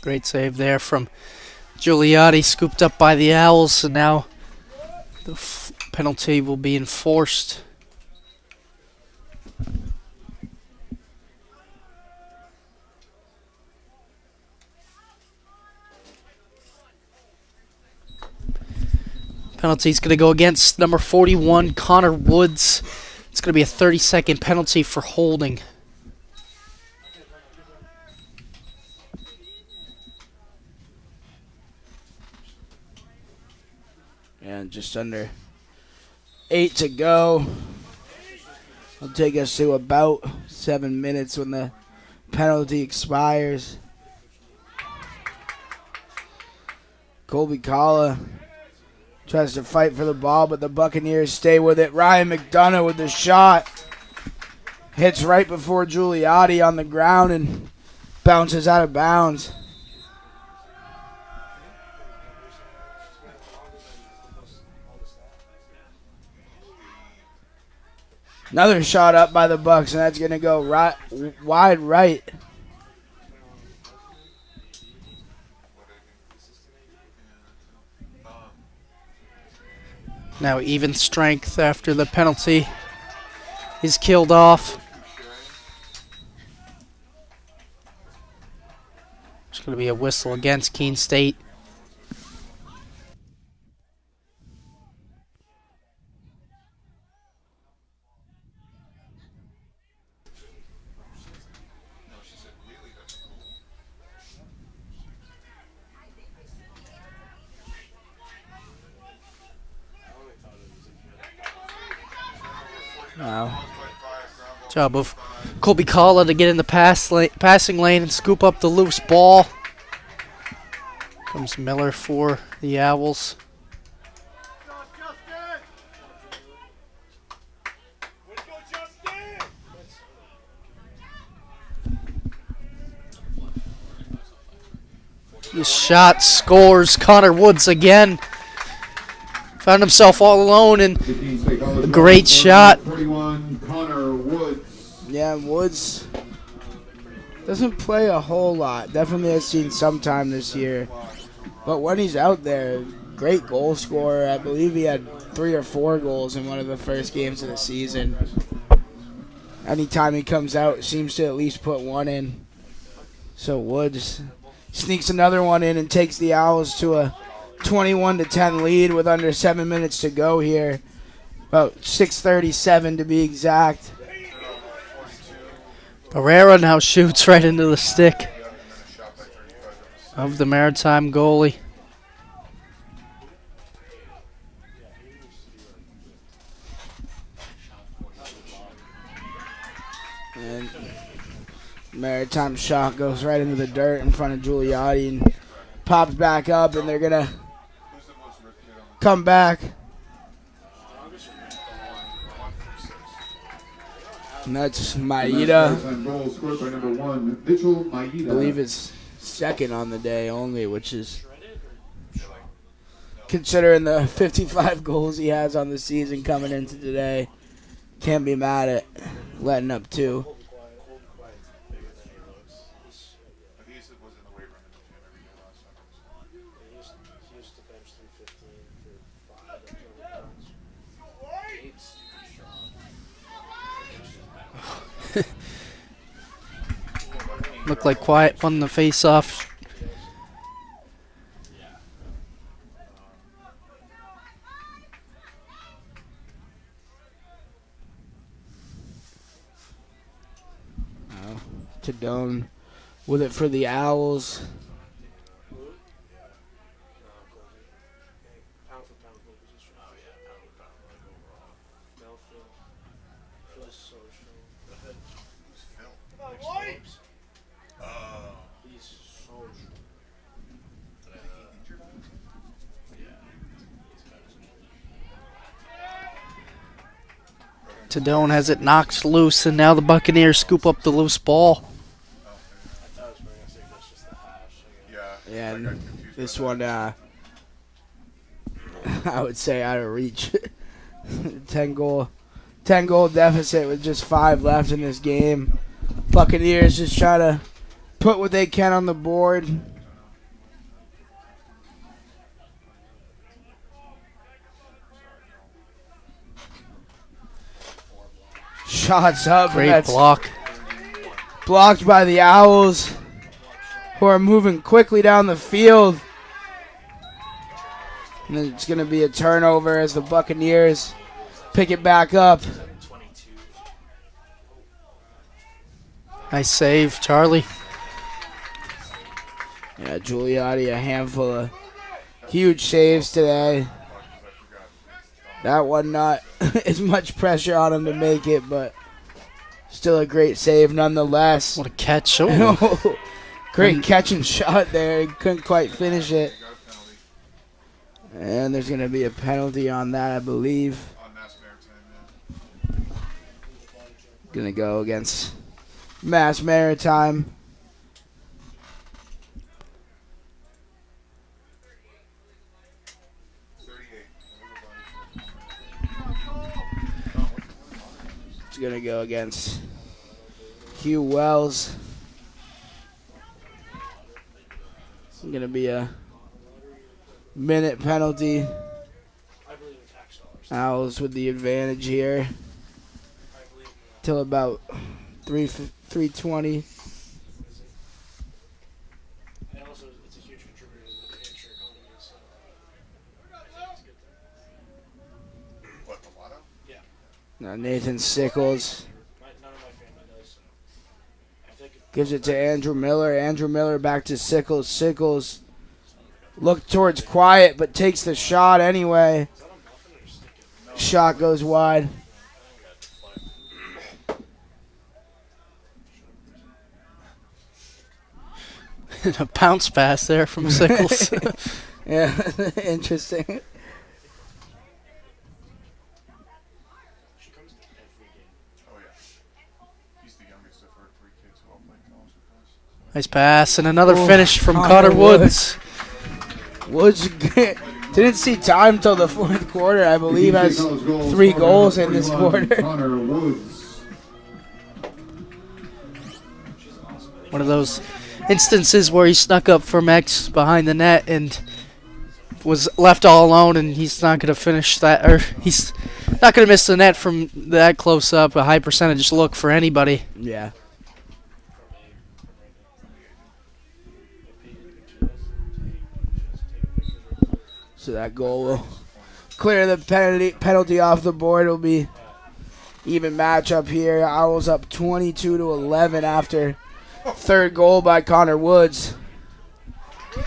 Great save there from Giuliotti, scooped up by the Owls, and now the penalty will be enforced. Penalty's going to go against number 41, Connor Woods. It's going to be a 30-second penalty for holding. And just under 8 to go. It'll take us to about 7 minutes when the penalty expires. Colby Kalla tries to fight for the ball, but the Buccaneers stay with it. Ryan McDonough with the shot. Hits right before Giuliotti on the ground and bounces out of bounds. Another shot up by the Bucks, and that's going to go right, wide right. Now even strength after the penalty is killed off. There's going to be a whistle against Keene State. Wow. Job of Colby Kalla to get in the passing lane and scoop up the loose ball. Comes Miller for the Owls. This shot scores. Connor Woods again. Found himself all alone and a great shot. 41, Connor Woods. Yeah, Woods doesn't play a whole lot. Definitely has seen some time this year. But when he's out there, great goal scorer. I believe he had 3 or 4 goals in one of the first games of the season. Anytime he comes out, seems to at least put one in. So Woods sneaks another one in and takes the Owls to a 21-10 lead with under 7 minutes to go here. About 6:37 to be exact. Barrera now shoots right into the stick of the Maritime goalie. And Maritime shot goes right into the dirt in front of Giuliotti and pops back up, and they're going to come back. And that's Maeda. I believe it's second on the day only, which is, considering the 55 goals he has on the season coming into today, can't be mad at letting up 2. Looked like Quiet won the face-off. Tadone with it for the Owls. Tadone has it knocked loose, and now the Buccaneers scoop up the loose ball. Yeah, and this one, I would say out of reach. 10 goal deficit with just 5 left in this game. Buccaneers just try to put what they can on the board. Shots up. Great block. Blocked by the Owls, who are moving quickly down the field. And then it's going to be a turnover as the Buccaneers pick it back up. Nice save, Charlie. Yeah, Giuliotti, a handful of huge saves today. That one not as much pressure on him to make it, but still a great save nonetheless. What a catch. Oh. Great catch and shot there. He couldn't quite finish it. And there's going to be a penalty on that, I believe. Going to go against Mass Maritime. It's going to go against Hugh Wells. It's going to be a minute penalty. Owls with the advantage here. Till about 3:20. Now Nathan Sickles gives it to Andrew Miller. Andrew Miller back to Sickles. Sickles looked towards Quiet, but takes the shot anyway. Shot goes wide. A bounce pass there from Sickles. Yeah, interesting. Nice pass, and another finish from Connor Woods. Woods didn't see time till the fourth quarter. I believe has 3 goals in this quarter. One of those instances where he snuck up from X behind the net and was left all alone, and he's not going to finish that, or he's not going to miss the net from that close up. A high percentage look for anybody. Yeah. So that goal will clear the penalty off the board. It'll be even matchup here. Owls up 22-11 after third goal by Connor Woods.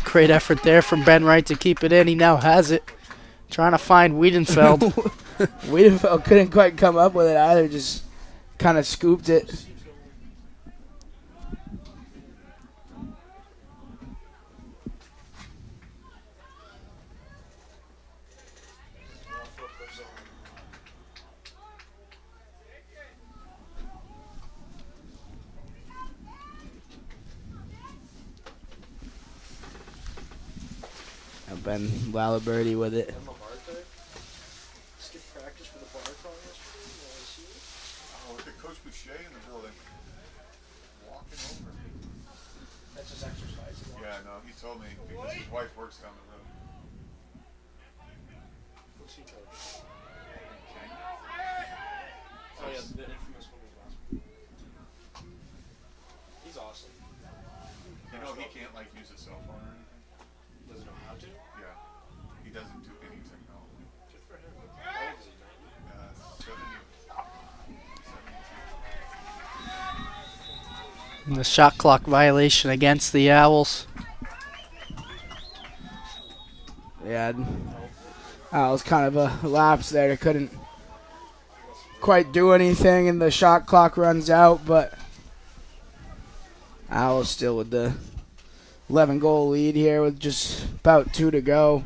Great effort there from Ben Wright to keep it in. He now has it. Trying to find Wiedenfeld. Wiedenfeld couldn't quite come up with it either. Just kind of scooped it. Ben Laliberti with it. Oh, look at Coach Boucher in the building. Walking over. That's his exercise. Yeah, no, he told me because his wife works down the road. What's he coach? Keene? Oh yeah, the infamous women's basketball. He's awesome. You know he can't like use a cell phone or anything? Doesn't know how to? Yeah. He doesn't do any technology. Good for him. How old is he, 90? And the shot clock violation against the Owls. Yeah, Owls kind of a lapse there. They couldn't quite do anything, and the shot clock runs out, but Owls still with the 11-goal lead here with just about 2 to go.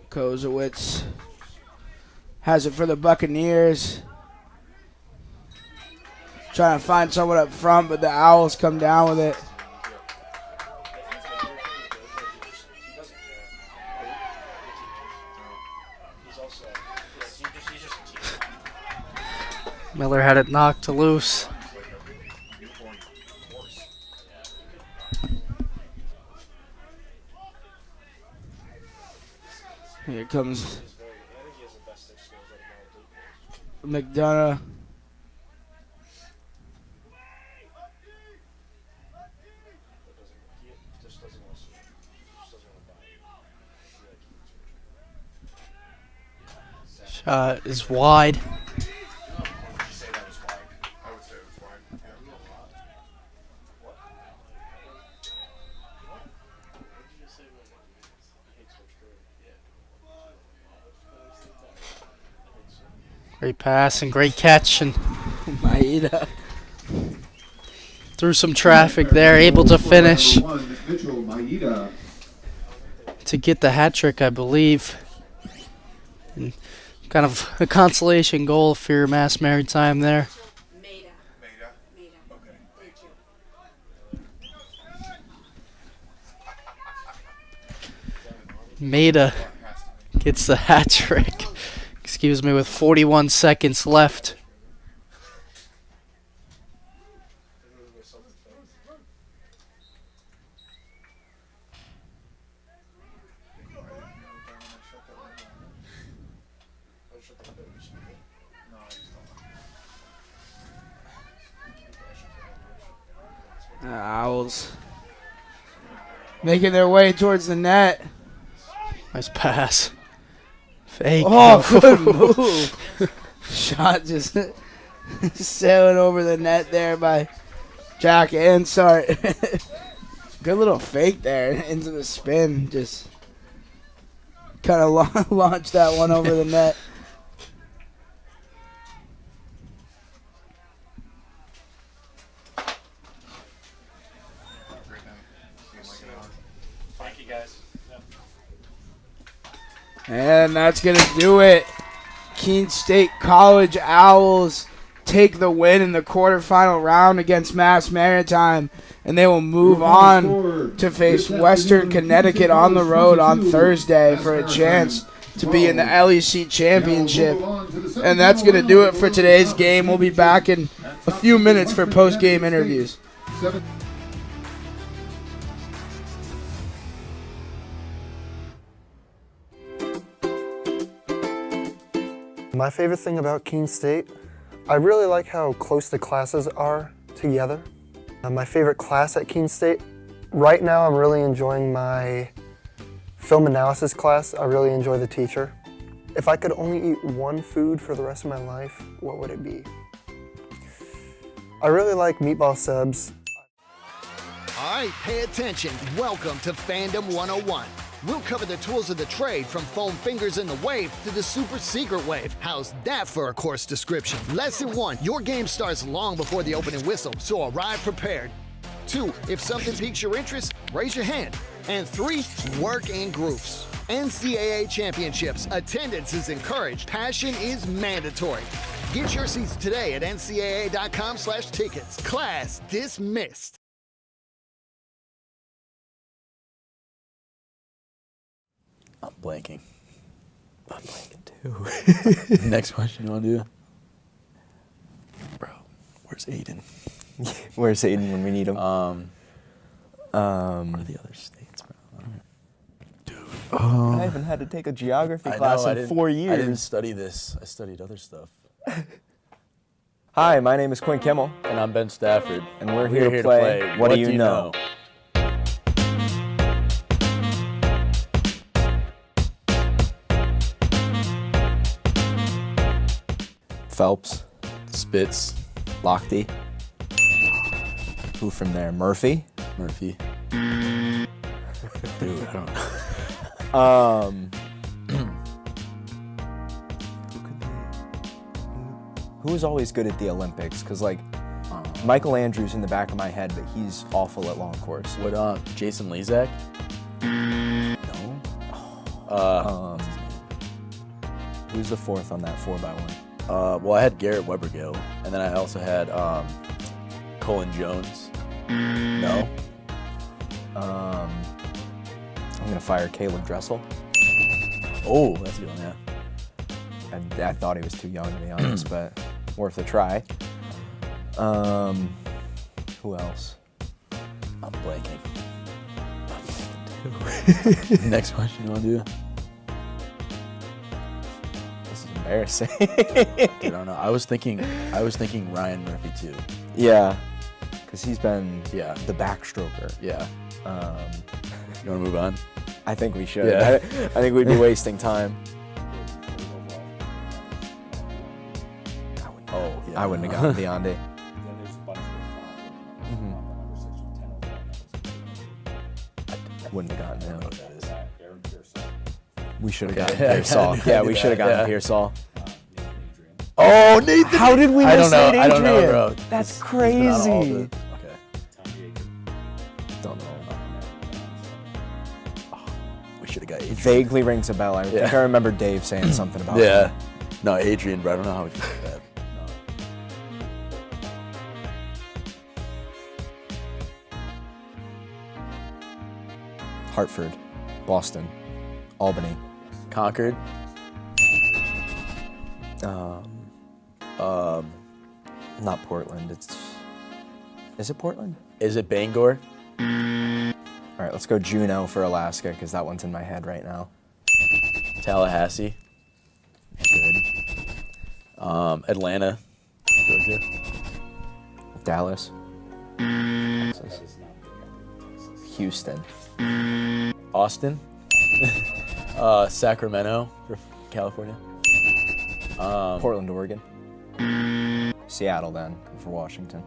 Kozowitz has it for the Buccaneers. Trying to find someone up front, but the Owls come down with it. Miller had it knocked loose. Here comes McDonough. Shot is wide. Great pass and great catch, and Maeda through some traffic there, able to finish to get the hat trick, I believe. And kind of a consolation goal for your Mass Maritime there. Maeda gets the hat trick. Excuse me, with 41 seconds left. Owls making their way towards the net. Nice pass. Fake. Oh, good move. Shot just sailing over the net there by Jack Ansart. Good little fake there into the spin. Just kind of launched that one over the net. Thank you, guys. And that's going to do it. Keene State College Owls take the win in the quarterfinal round against Mass Maritime, and they will move on to face Western Connecticut on the road on Thursday for a chance to be in the LEC Championship. And that's going to do it for today's game. We'll be back in a few minutes for post-game interviews. My favorite thing about Keene State, I really like how close the classes are together. My favorite class at Keene State, right now I'm really enjoying my film analysis class. I really enjoy the teacher. If I could only eat one food for the rest of my life, what would it be? I really like meatball subs. All right, pay attention. Welcome to Fandom 101. We'll cover the tools of the trade from foam fingers in the wave to the super secret wave. How's that for a course description? Lesson 1, your game starts long before the opening whistle, so arrive prepared. 2, if something piques your interest, raise your hand. And 3, work in groups. NCAA championships, attendance is encouraged, passion is mandatory. Get your seats today at ncaa.com/tickets. Class dismissed. I'm blanking. I'm blanking too. Next question you want to do? Bro, where's Aiden? Where's Aiden when we need him? What are the other states, bro? I haven't had to take a geography class in 4 years. I didn't study this. I studied other stuff. Hi, my name is Quinn Kimmel. And I'm Ben Stafford. And we're here to play What Do You Know? Phelps. Spitz. Lochte. Who from there? Murphy? Murphy. Dude, I don't know. Who was always good at the Olympics? Because, like, Michael Andrews in the back of my head, but he's awful at long course. What, Jason Lezak? No. Who's the fourth on that 4x1? Well, I had Garrett Webergill, and then I also had Colin Jones. No. I'm gonna fire Caleb Dressel. Oh, that's a good one, yeah. I thought he was too young to be honest, but worth a try. Who else? I'm blanking. Next question you want to do? This is embarrassing. Dude, I don't know. I was thinking Ryan Murphy too. Yeah, because he's been the backstroker. Yeah. You want to move on? I think we should. Yeah. I think we'd be wasting time. Oh, yeah. I wouldn't have gotten Biondi. I wouldn't have gotten him. We should have gotten Pearsall. Yeah, we should have gotten Pearsall. Oh, Nathan! How did we miss Nate Adrian? I don't know, bro. That's crazy. Don't know. We should have got Adrian. Vaguely rings a bell. I think I remember Dave saying something about Yeah. No, Adrian, bro. I don't know how we feel that. Hartford, Boston, Albany, Concord. Not Portland. Is it Portland? Is it Bangor? All right, let's go Juneau for Alaska because that one's in my head right now. Tallahassee. Good. Atlanta, Georgia. Dallas. Texas. Houston. Austin. Sacramento, California. Portland, Oregon. Seattle then for Washington.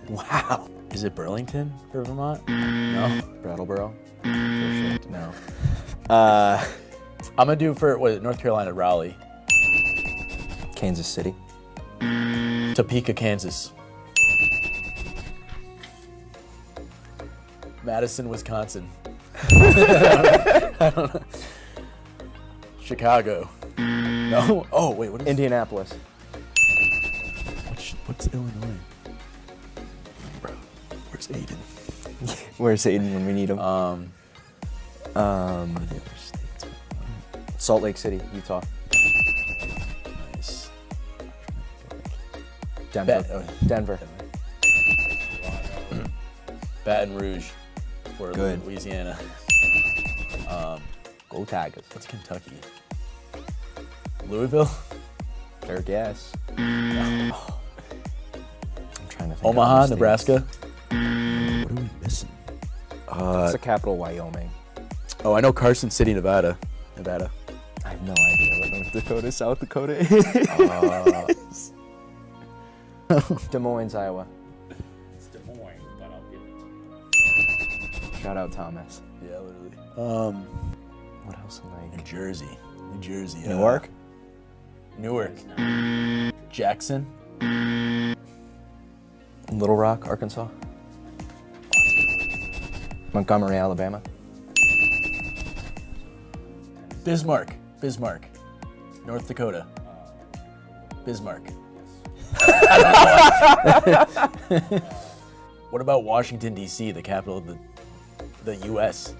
Wow. Is it Burlington for Vermont? No. Brattleboro. No. I'm gonna do for North Carolina, Raleigh. Kansas City. Topeka, Kansas. Madison, Wisconsin. I don't know. Chicago. No. Oh wait, what is Indianapolis? What's Illinois? Bro, where's Aiden? Where's Aiden when we need him? What are the other states? Salt Lake City, Utah. Nice. Denver. Denver. Baton Rouge. For Good. Louisiana. Go Tigers. What's Kentucky? Louisville? Fair guess. I'm trying to think. Omaha, Nebraska? What are we missing? It's the capital, Wyoming. Oh, I know Carson City, Nevada. I have no idea what North Dakota, South Dakota is. Des Moines, Iowa. It's Des Moines, but I'll give it to you. Shout out Thomas. Yeah, literally. What else like? New Jersey. Newark. Newark. Jackson. Little Rock, Arkansas. Montgomery, Alabama. Bismarck. North Dakota. Bismarck. What about Washington, D.C., the capital of the U.S.?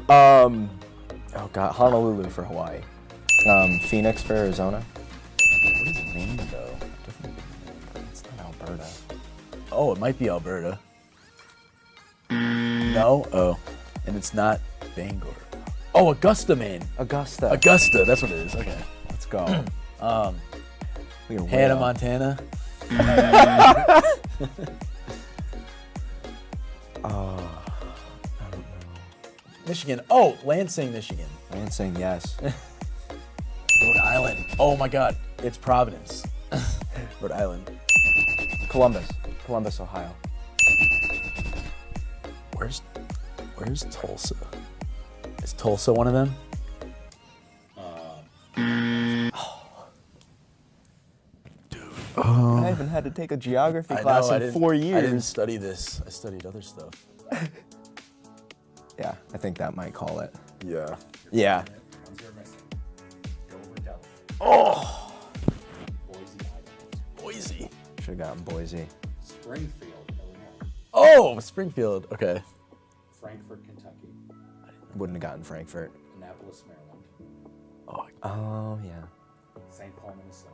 Oh God, Honolulu for Hawaii. Phoenix for Arizona. What is Maine, though? It's not Alberta. Oh, it might be Alberta. No? Oh. And it's not Bangor. Oh, Augusta, Maine. Augusta, that's what it is. Okay. let's go. We are way Hannah, off. Montana. Oh, Michigan. Oh, Lansing, Michigan. Lansing, yes. Rhode Island. Oh my God. It's Providence. Rhode Island. Columbus, Ohio. Where's Tulsa? Is Tulsa one of them? I haven't had to take a geography class in 4 years. I didn't study this. I studied other stuff. Yeah, I think that might call it. Yeah. Yeah. Oh! Boise. Should have gotten Boise. Springfield, Illinois. Oh, Springfield. Okay. Frankfort, Kentucky. Wouldn't have gotten Frankfurt. Annapolis, Maryland. Oh, yeah. St. Paul, Minnesota.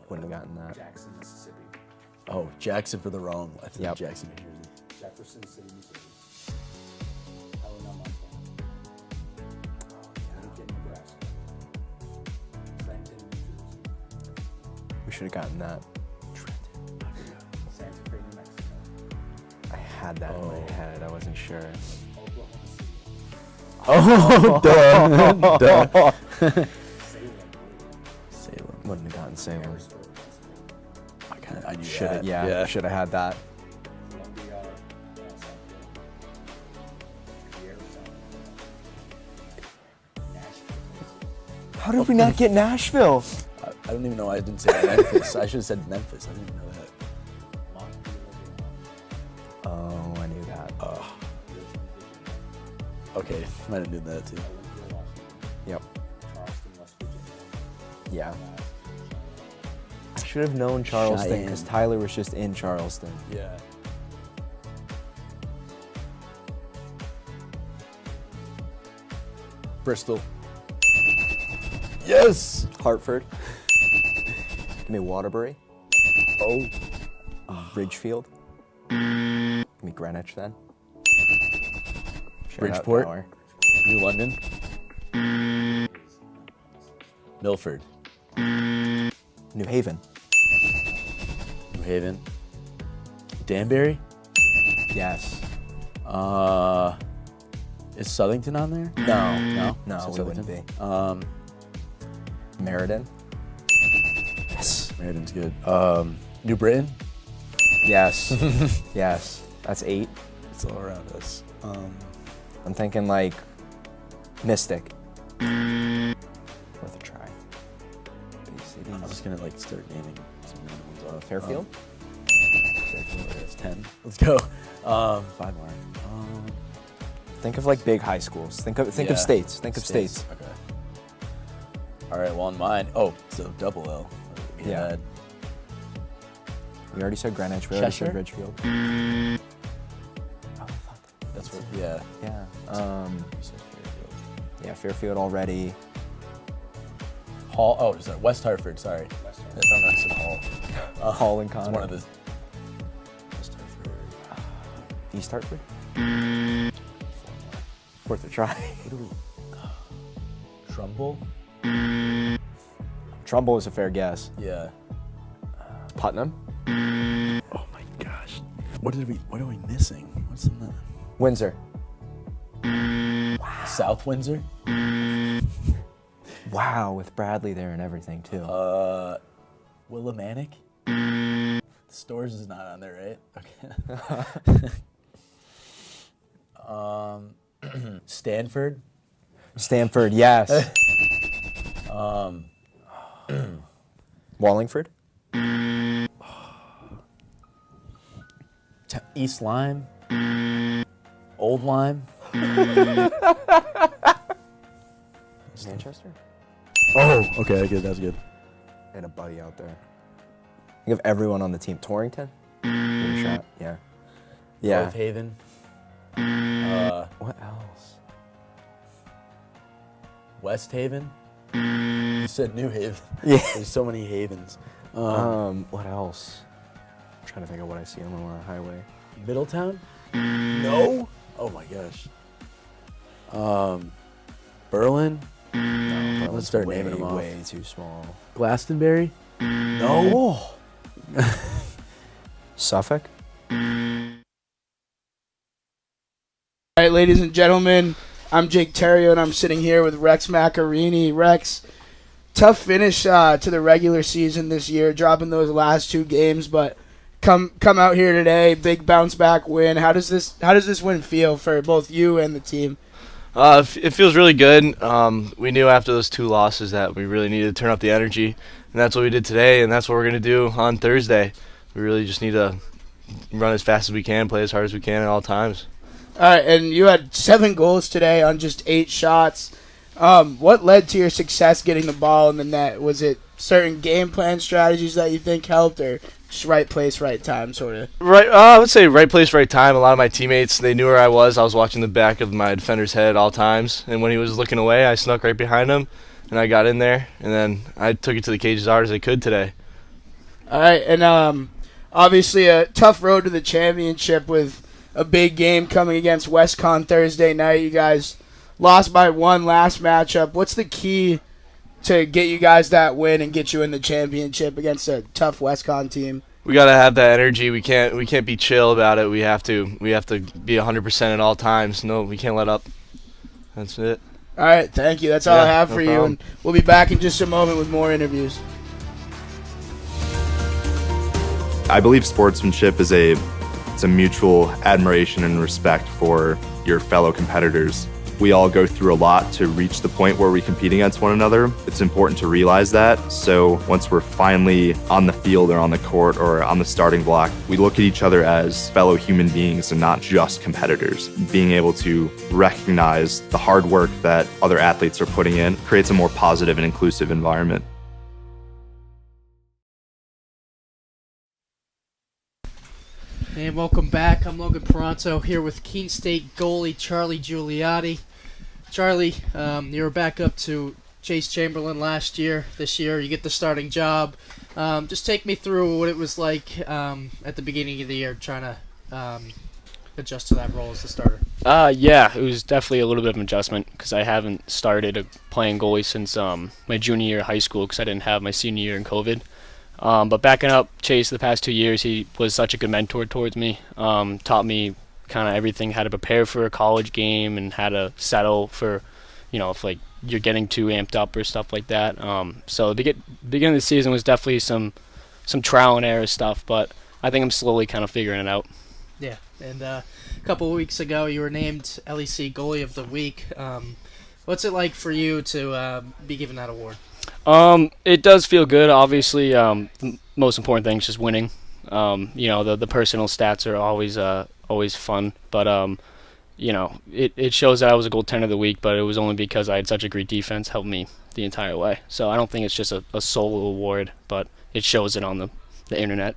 Wouldn't have gotten that. Jackson, Mississippi. Oh, Jackson for the wrong. I think Yep. Jackson, New Jersey. Jefferson City, Missouri. Helena, Montana. Lincoln, Nebraska. Trenton, New Jersey. We should have gotten that. Santa Fe, New Mexico. I had that in my head. I wasn't sure. Oklahoma City. Oh, duh. Salem. Wouldn't have gotten Salem. I knew Should that. have, yeah. Should have had that. Columbia, South Carolina. How did we not get Nashville? I don't even know why I didn't say Memphis. I should have said Memphis. I didn't even know that. Oh, I knew that. Okay, might have known that too. Yep. Charleston, West Virginia. Yeah. I should have known Charleston because Cheyenne. Tyler was just in Charleston. Yeah. Bristol. Yes! Hartford. Give me Waterbury. Oh. Ridgefield. Give me Greenwich then. Shout out Bridgeport. Tower. New London. Milford. New Haven. New Haven. Danbury. Yes. Is Southington on there? No. No, No, So we wouldn't Southington. be. Meriden. Yes. Meriden's good. New Britain. Yes. Yes. That's 8. It's all around us. I'm thinking like Mystic. Worth a try. Big cities. I'm just gonna like start naming some random ones off. Fairfield? Fairfield. That's 10. Let's go. 5 more. Think of like big high schools. Think of Yeah. states. Think of states. Okay. All right. Well, on mine. Oh, so double L. We Yeah. had We already said Greenwich. We already said Cheshire? Ridgefield. That's what. Yeah. Yeah. You said Fairfield. Yeah, Fairfield already. Hall. Oh, sorry. West Hartford. Sorry. West I don't know. I said Hall. Hall and It's Connor. one of the. West Hartford. East Hartford. Worth a try. What do we? Trumbull. Trumbull is a fair guess. Yeah. Putnam. Oh my gosh. What are we missing? What's in that? Windsor. South Windsor. Wow, with Bradley there and everything too. Willimantic. Stores is not on there, right? Okay. Stanford. Stanford, yes. Wallingford. East Lyme. Old Lyme. Manchester. Oh, okay, good. That's good. I had a buddy out there. Think of everyone on the team. Torrington. Give it a shot. Yeah. Yeah. North Haven. What else? West Haven. You said New Haven. Yeah. There's so many havens. What else? I'm trying to think of what I see on the highway. Middletown? No. Oh my gosh. Berlin? No, Let's start naming them off. Way too small. Glastonbury? No. Suffolk? All right, ladies and gentlemen, I'm Jake Terrio, and I'm sitting here with Rex Macarini. Rex, tough finish to the regular season this year, dropping those last 2 games, but come out here today, big bounce back win. How does this win feel for both you and the team? It feels really good. We knew after those 2 losses that we really needed to turn up the energy, and that's what we did today, and that's what we're going to do on Thursday. We really just need to run as fast as we can, play as hard as we can at all times. All right, and you had 7 goals today on just 8 shots. What led to your success getting the ball in the net? Was it certain game plan strategies that you think helped, or just right place, right time, sort of? Right, I would say right place, right time. A lot of my teammates, they knew where I was. I was watching the back of my defender's head at all times, and when he was looking away, I snuck right behind him, and I got in there, and then I took it to the cage as hard as I could today. All right, and obviously a tough road to the championship with a big game coming against WestCon Thursday night. You guys lost by 1 last matchup. What's the key to get you guys that win and get you in the championship against a tough WestCon team? We gotta have that energy. We can't be chill about it. We have to be 100% at all times. No, we can't let up. That's it. All right, thank you. That's all I have for you, problem. and we'll be back in just a moment with more interviews. I believe sportsmanship is a mutual admiration and respect for your fellow competitors. We all go through a lot to reach the point where we compete against one another. It's important to realize that. So once we're finally on the field or on the court or on the starting block, we look at each other as fellow human beings and not just competitors. Being able to recognize the hard work that other athletes are putting in creates a more positive and inclusive environment. And welcome back. I'm Logan Peranto here with Keene State goalie Charlie Giuliotti. Charlie, you were back up to Chase Chamberlain last year. This year you get the starting job. Just take me through what it was like at the beginning of the year trying to adjust to that role as the starter. Yeah, it was definitely a little bit of an adjustment because I haven't started playing goalie since my junior year of high school because I didn't have my senior year in COVID. But backing up Chase the past 2 years, he was such a good mentor towards me. Taught me kind of everything, how to prepare for a college game and how to settle for, if like you're getting too amped up or stuff like that. So the beginning of the season was definitely some trial and error stuff, but I think I'm slowly kind of figuring it out. Yeah, and a couple of weeks ago you were named LEC Goalie of the Week. What's it like for you to be given that award? It does feel good. Obviously, the most important thing is just winning. The personal stats are always fun, but it shows that I was a goaltender of the week, but it was only because I had such a great defense helped me the entire way. So I don't think it's just a solo award, but it shows it on the internet.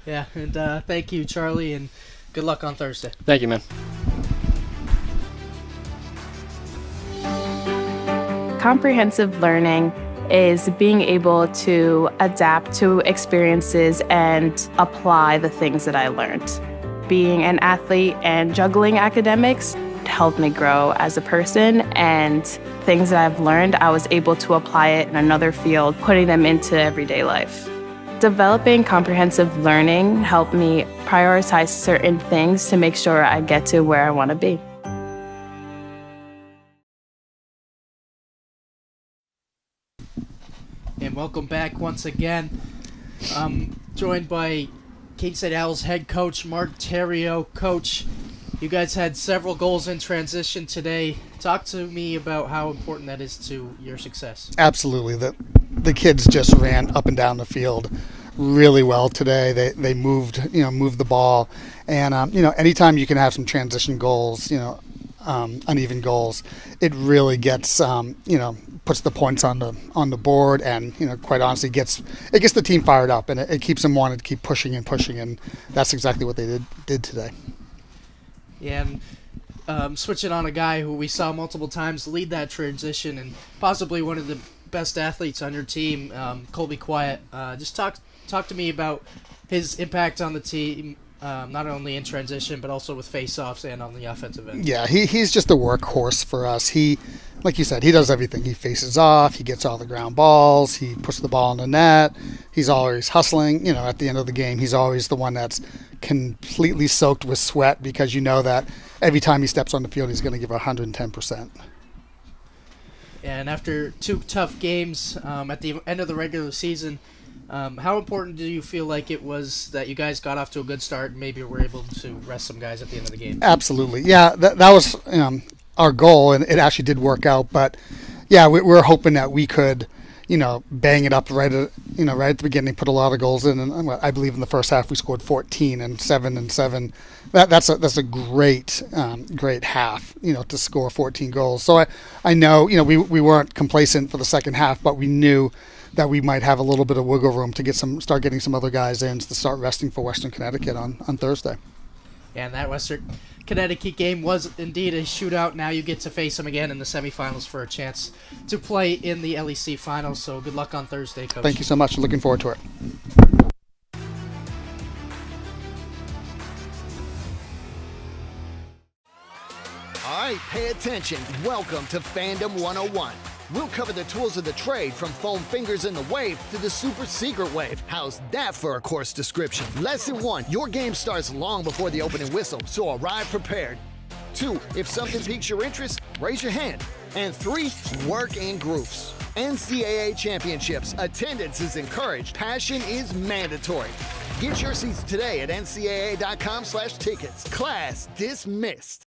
Yeah, and thank you, Charlie, and good luck on Thursday. Thank you, man. Comprehensive learning is being able to adapt to experiences and apply the things that I learned. Being an athlete and juggling academics helped me grow as a person, and things that I've learned, I was able to apply it in another field, putting them into everyday life. Developing comprehensive learning helped me prioritize certain things to make sure I get to where I want to be. And welcome back once again. Joined by Keene State Owls head coach Mark Terrio. Coach, you guys had several goals in transition today. Talk to me about how important that is to your success. Absolutely. The kids just ran up and down the field really well today. They moved the ball, and anytime you can have some transition goals, uneven goals, it really gets puts the points on the board, and quite honestly gets the team fired up, and it keeps them wanting to keep pushing, and that's exactly what they did today. Yeah, and switching on a guy who we saw multiple times lead that transition, and possibly one of the best athletes on your team, Colby Quiet. Just talk to me about his impact on the team, not only in transition but also with face-offs and on the offensive end. Yeah, he's just a workhorse for us. He, like you said, he does everything. He faces off, he gets all the ground balls, he puts the ball in the net, he's always hustling. At the end of the game, he's always the one that's completely soaked with sweat, because that every time he steps on the field, he's going to give 110%. And after 2 tough games at the end of the regular season, how important do you feel like it was that you guys got off to a good start and maybe were able to rest some guys at the end of the game? Absolutely. Yeah, that was our goal, and it actually did work out. But, yeah, we're hoping that we could, bang it up right at the beginning, put a lot of goals in. And I believe in the first half we scored 14 and 7. That's a great half, to score 14 goals. So I know, we weren't complacent for the second half, but we knew that we might have a little bit of wiggle room to start getting some other guys in to start resting for Western Connecticut on Thursday. And that Western Connecticut game was indeed a shootout. Now you get to face them again in the semifinals for a chance to play in the LEC finals. So good luck on Thursday, Coach. Thank you so much. Looking forward to it. All right, pay attention. Welcome to Fandom 101. We'll cover the tools of the trade, from foam fingers in the wave to the super secret wave. How's that for a course description? Lesson 1, your game starts long before the opening whistle, so arrive prepared. 2, if something piques your interest, raise your hand. And 3, work in groups. NCAA championships, attendance is encouraged, passion is mandatory. Get your seats today at ncaa.com/tickets. Class dismissed.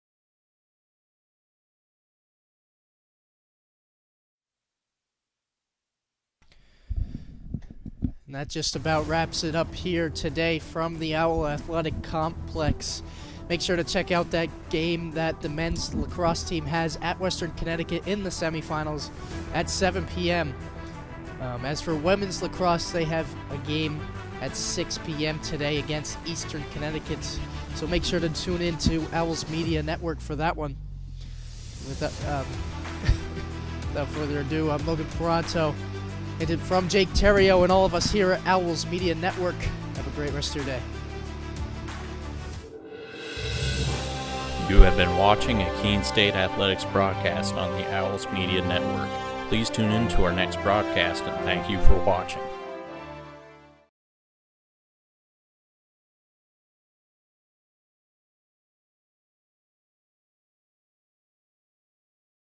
And that just about wraps it up here today from the Owl Athletic Complex. Make sure to check out that game that the men's lacrosse team has at Western Connecticut in the semifinals at 7 p.m. As for women's lacrosse, they have a game at 6 p.m. today against Eastern Connecticut. So make sure to tune in to Owls Media Network for that one. Without further ado, I'm Logan Toronto. And from Jake Terrio and all of us here at Owls Media Network, have a great rest of your day. You have been watching a Keene State Athletics broadcast on the Owls Media Network. Please tune in to our next broadcast, and thank you for watching.